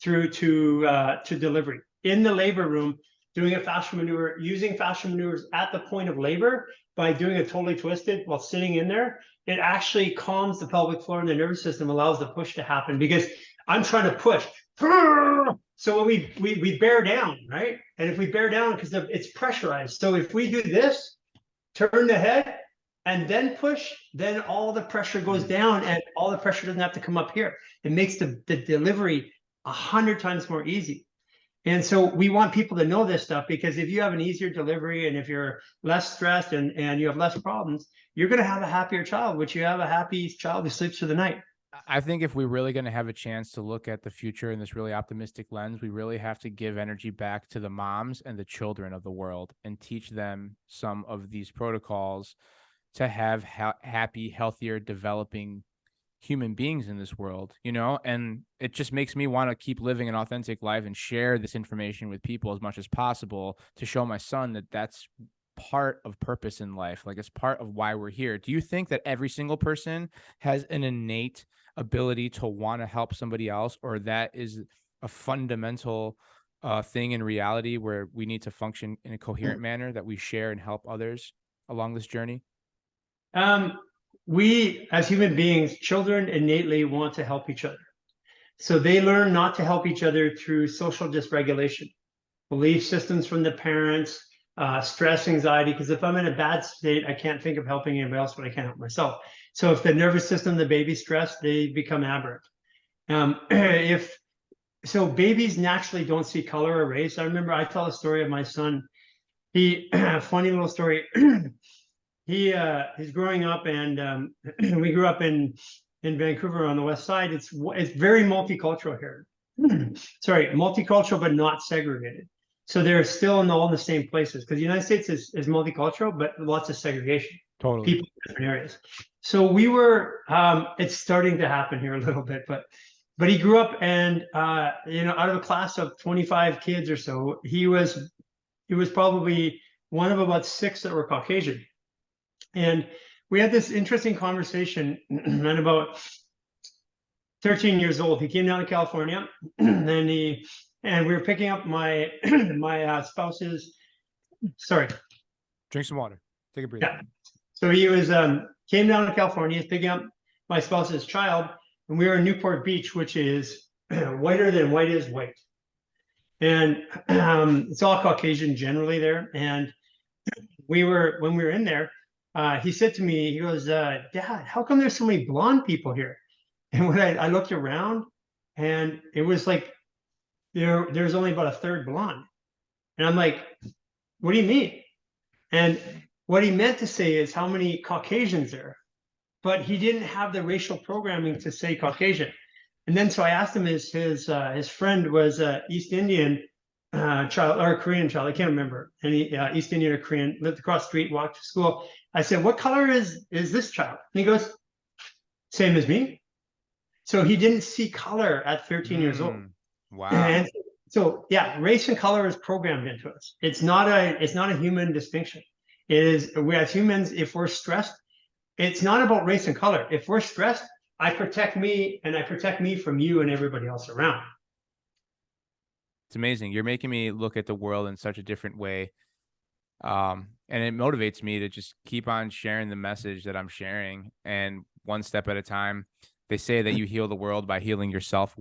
through to delivery in the labor room, doing a fascia maneuver, using fascia maneuvers at the point of labor by doing a totally twisted while sitting in there. It actually calms the pelvic floor and the nervous system, allows the push to happen because I'm trying to push. So when we bear down, right? And if we bear down, because it's pressurized. So if we do this, turn the head and then push, then all the pressure goes down and all the pressure doesn't have to come up here. It makes the delivery 100 times more easy. And so we want people to know this stuff because if you have an easier delivery and if you're less stressed and you have less problems, you're going to have a happier child, which you have a happy child who sleeps through the night. I think if we're really going to have a chance to look at the future in this really optimistic lens, we really have to give energy back to the moms and the children of the world and teach them some of these protocols to have happy, healthier, developing human beings in this world, you know? And it just makes me want to keep living an authentic life and share this information with people as much as possible to show my son that that's part of purpose in life. Like it's part of why we're here. Do you think that every single person has an innate ability to want to help somebody else, or that is a fundamental thing in reality where we need to function in a coherent manner that we share and help others along this journey? We, as human beings, children innately want to help each other. So they learn not to help each other through social dysregulation, belief systems from the parents, stress, anxiety. Because if I'm in a bad state, I can't think of helping anybody else, but I can't help myself. So if the nervous system, the baby's stressed, they become aberrant. If so, babies naturally don't see color or race. I remember I tell a story of my son. He, funny little story. He's growing up, and we grew up in Vancouver on the west side. It's very multicultural here. Sorry, multicultural but not segregated. So they're still all in the same places because the United States is multicultural, but lots of segregation. Totally. People in different areas. So we were. It's starting to happen here a little bit, but he grew up, and out of a class of 25 kids or so, he was probably one of about 6 that were Caucasian. And we had this interesting conversation at about 13 years old. He came down to California and we were picking up my spouse's, sorry. Drink some water. Take a breather. Yeah. So he was came down to California, he's picking up my spouse's child, and we were in Newport Beach, which is whiter than white is white. And it's all Caucasian generally there. And when we were in there, he said to me, he goes, Dad, how come there's so many blonde people here? And when I looked around, and it was like there's only about a third blonde. And I'm like, what do you mean? And what he meant to say is how many Caucasians there are. But he didn't have the racial programming to say Caucasian. And then so I asked him, his friend was East Indian child or Korean child, I can't remember. And East Indian or Korean, lived across the street, walked to school. I said, what color is this child? And he goes, same as me. So he didn't see color at 13 years old. Wow. And so yeah, race and color is programmed into us. It's not a human distinction. It is, we as humans, if we're stressed, it's not about race and color. If we're stressed, I protect me and I protect me from you and everybody else around. It's amazing. You're making me look at the world in such a different way. And it motivates me to just keep on sharing the message that I'm sharing, and one step at a time. They say that you heal the world by healing yourself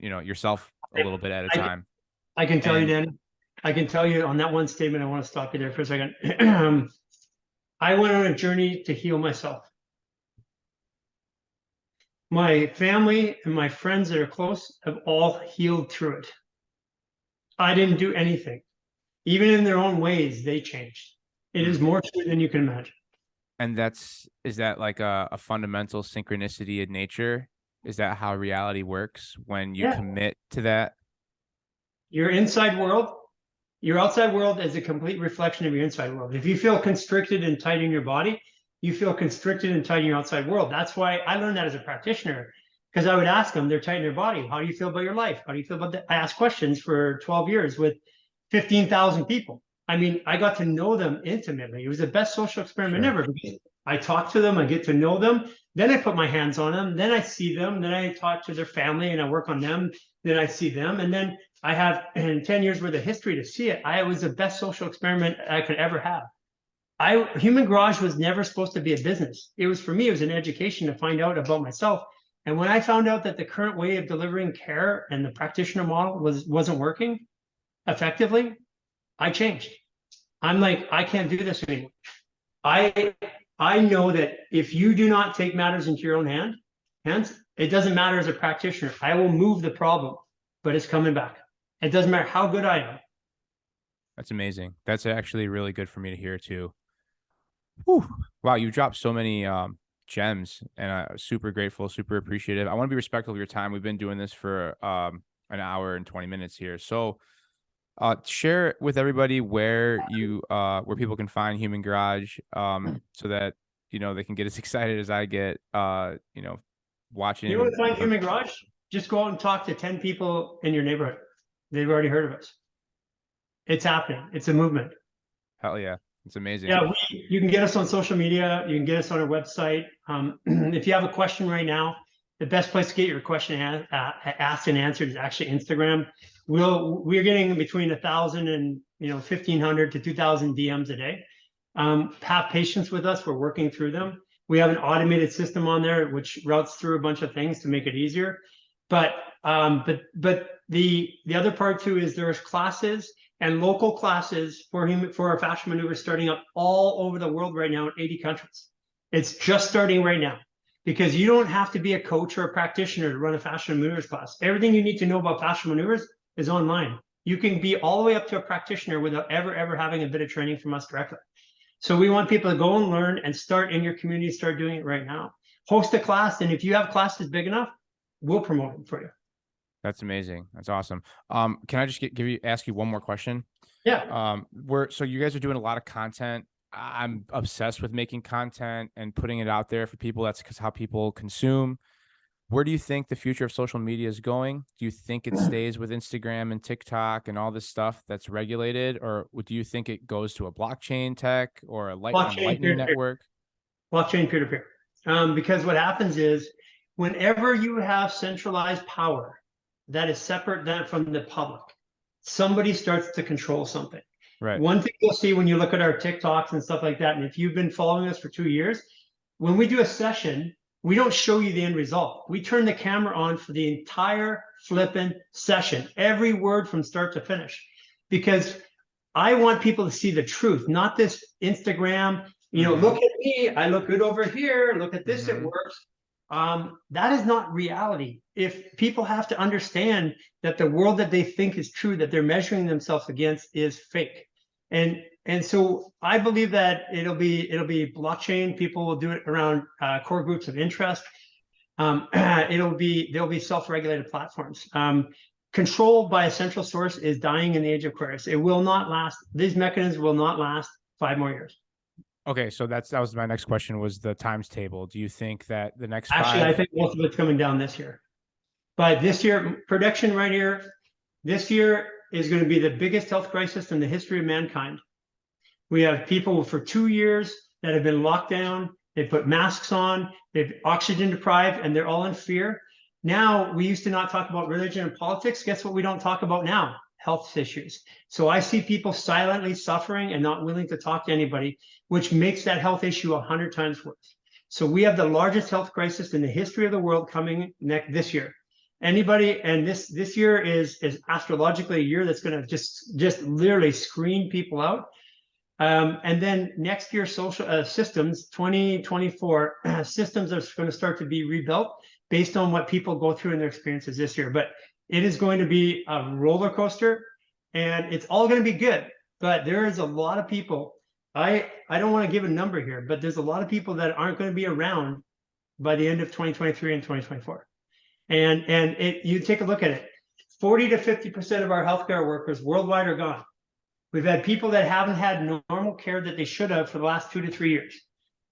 yourself a little bit at a time. I can tell you, Danny, I can tell you on that one statement, I want to stop you there for a second. I went on a journey to heal myself. My family and my friends that are close have all healed through it. I didn't do anything. Even in their own ways, they changed. It is more true than you can imagine. And is that like a fundamental synchronicity in nature Is that how reality works when you Yeah. commit to that? Your inside world, your outside world is a complete reflection of your inside world. If you feel constricted and tight in your body, you feel constricted and tight in your outside world. That's why I learned that as a practitioner, because I would ask them, they're tight in their body. How do you feel about your life? How do you feel about that? I asked questions for 12 years with 15,000 people. I mean, I got to know them intimately. It was the best social experiment Sure. ever because I talk to them, I get to know them. Then I put my hands on them. Then I see them. Then I talk to their family and I work on them. Then I see them. And then I have 10 years worth of history to see it. I was the best social experiment I could ever have. Human Garage was never supposed to be a business. It was for me, it was an education to find out about myself. And when I found out that the current way of delivering care and the practitioner model wasn't working effectively, I changed. I'm like, I can't do this anymore. I I know that if you do not take matters into your own hands, it doesn't matter as a practitioner. I will move the problem, but it's coming back. It doesn't matter how good I am. That's amazing. That's actually really good for me to hear too. Whew. Wow, you dropped so many gems, and super grateful, super appreciative. I want to be respectful of your time. We've been doing this for an hour and 20 minutes here. So share with everybody where people can find Human Garage, so that they can get as excited as I get, You want watching. to find Human Garage? Just go out and talk to 10 people in your neighborhood. They've already heard of us. It's happening. It's a movement. Hell yeah, it's amazing. Yeah, you can get us on social media. You can get us on our website. If you have a question right now, the best place to get your question asked and answered is actually Instagram. We're getting between 1,000 and 1,500 to 2,000 DMs a day. Have patience with us. We're working through them. We have an automated system on there which routes through a bunch of things to make it easier. But the other part too is there's classes and local classes for our fascia maneuvers starting up all over the world right now in 80 countries. It's just starting right now because you don't have to be a coach or a practitioner to run a fascia maneuvers class. Everything you need to know about fascia maneuvers is online. You can be all the way up to a practitioner without ever having a bit of training from us directly. So we want people to go and learn and start in your community, start doing it right now. Host a class, and if you have classes big enough, we'll promote them for you. That's amazing. That's awesome. Can I just ask you one more question? Yeah. So you guys are doing a lot of content. I'm obsessed with making content and putting it out there for people. That's because how people consume. Where do you think the future of social media is going? Do you think it stays with Instagram and TikTok and all this stuff that's regulated, or do you think it goes to a blockchain tech or a Blockchain Lightning peer-to-peer. network? Blockchain peer-to-peer. Because what happens is whenever you have centralized power that is separate from the public, somebody starts to control something. Right. One thing you'll see when you look at our TikToks and stuff like that, and if you've been following us for 2 years, when we do a session, we don't show you the end result. We turn the camera on for the entire flipping session, every word from start to finish, because I want people to see the truth, not this Instagram, look at me, I look good over here, look at this, it works. That is not reality. If people have to understand that the world that they think is true, that they're measuring themselves against, is fake. And so I believe that it'll be blockchain. People will do it around core groups of interest. There'll be self-regulated platforms. Control by a central source is dying in the age of Aquarius. It will not last. These mechanisms will not last 5 more years. Okay, so that was my next question, was the times table. Do you think that the next Actually, I five? think most of it's coming down this year. But this year, prediction right here, this year is going to be the biggest health crisis in the history of mankind. We have people for 2 years that have been locked down. They put masks on, they've oxygen deprived, and they're all in fear. Now, we used to not talk about religion and politics. Guess what we don't talk about now? Health issues. So I see people silently suffering and not willing to talk to anybody, which makes that health issue 100 times worse. So we have the largest health crisis in the history of the world coming this year. Anybody, and this year is astrologically a year that's going to just literally screen people out. And then next year, social systems, 2024 systems are going to start to be rebuilt based on what people go through in their experiences this year. But it is going to be a roller coaster, and it's all going to be good. But there is a lot of people. I don't want to give a number here, but there's a lot of people that aren't going to be around by the end of 2023 and 2024. And you take a look at it. 40 to 50% of our healthcare workers worldwide are gone. We've had people that haven't had normal care that they should have for the last 2 to 3 years.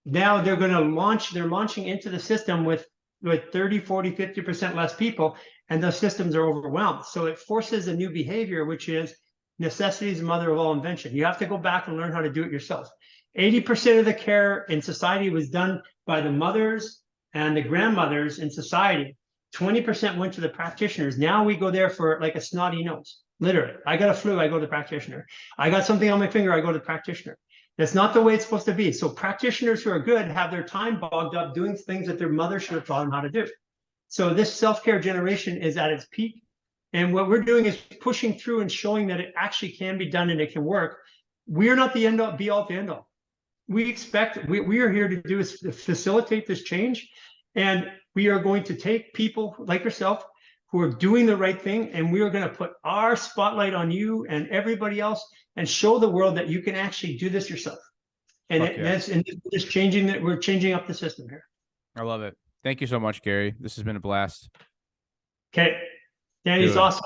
Now they're launching into the system with 30, 40, 50% less people, and those systems are overwhelmed. So it forces a new behavior, which is necessity is the mother of all invention. You have to go back and learn how to do it yourself. 80% of the care in society was done by the mothers and the grandmothers in society. 20% went to the practitioners. Now we go there for like a snotty nose. Literally, I got a flu, I go to the practitioner. I got something on my finger, I go to the practitioner. That's not the way it's supposed to be. So practitioners who are good have their time bogged up doing things that their mother should have taught them how to do. So this self-care generation is at its peak. And what we're doing is pushing through and showing that it actually can be done and it can work. We're not the end all, be all to end all. We are here to do is facilitate this change. And we are going to take people like yourself who are doing the right thing, and we are going to put our spotlight on you and everybody else and show the world that you can actually do this yourself. And it's changing that. We're changing up the system here. I love it. Thank you so much, Garry. This has been a blast. Okay. Danny's awesome.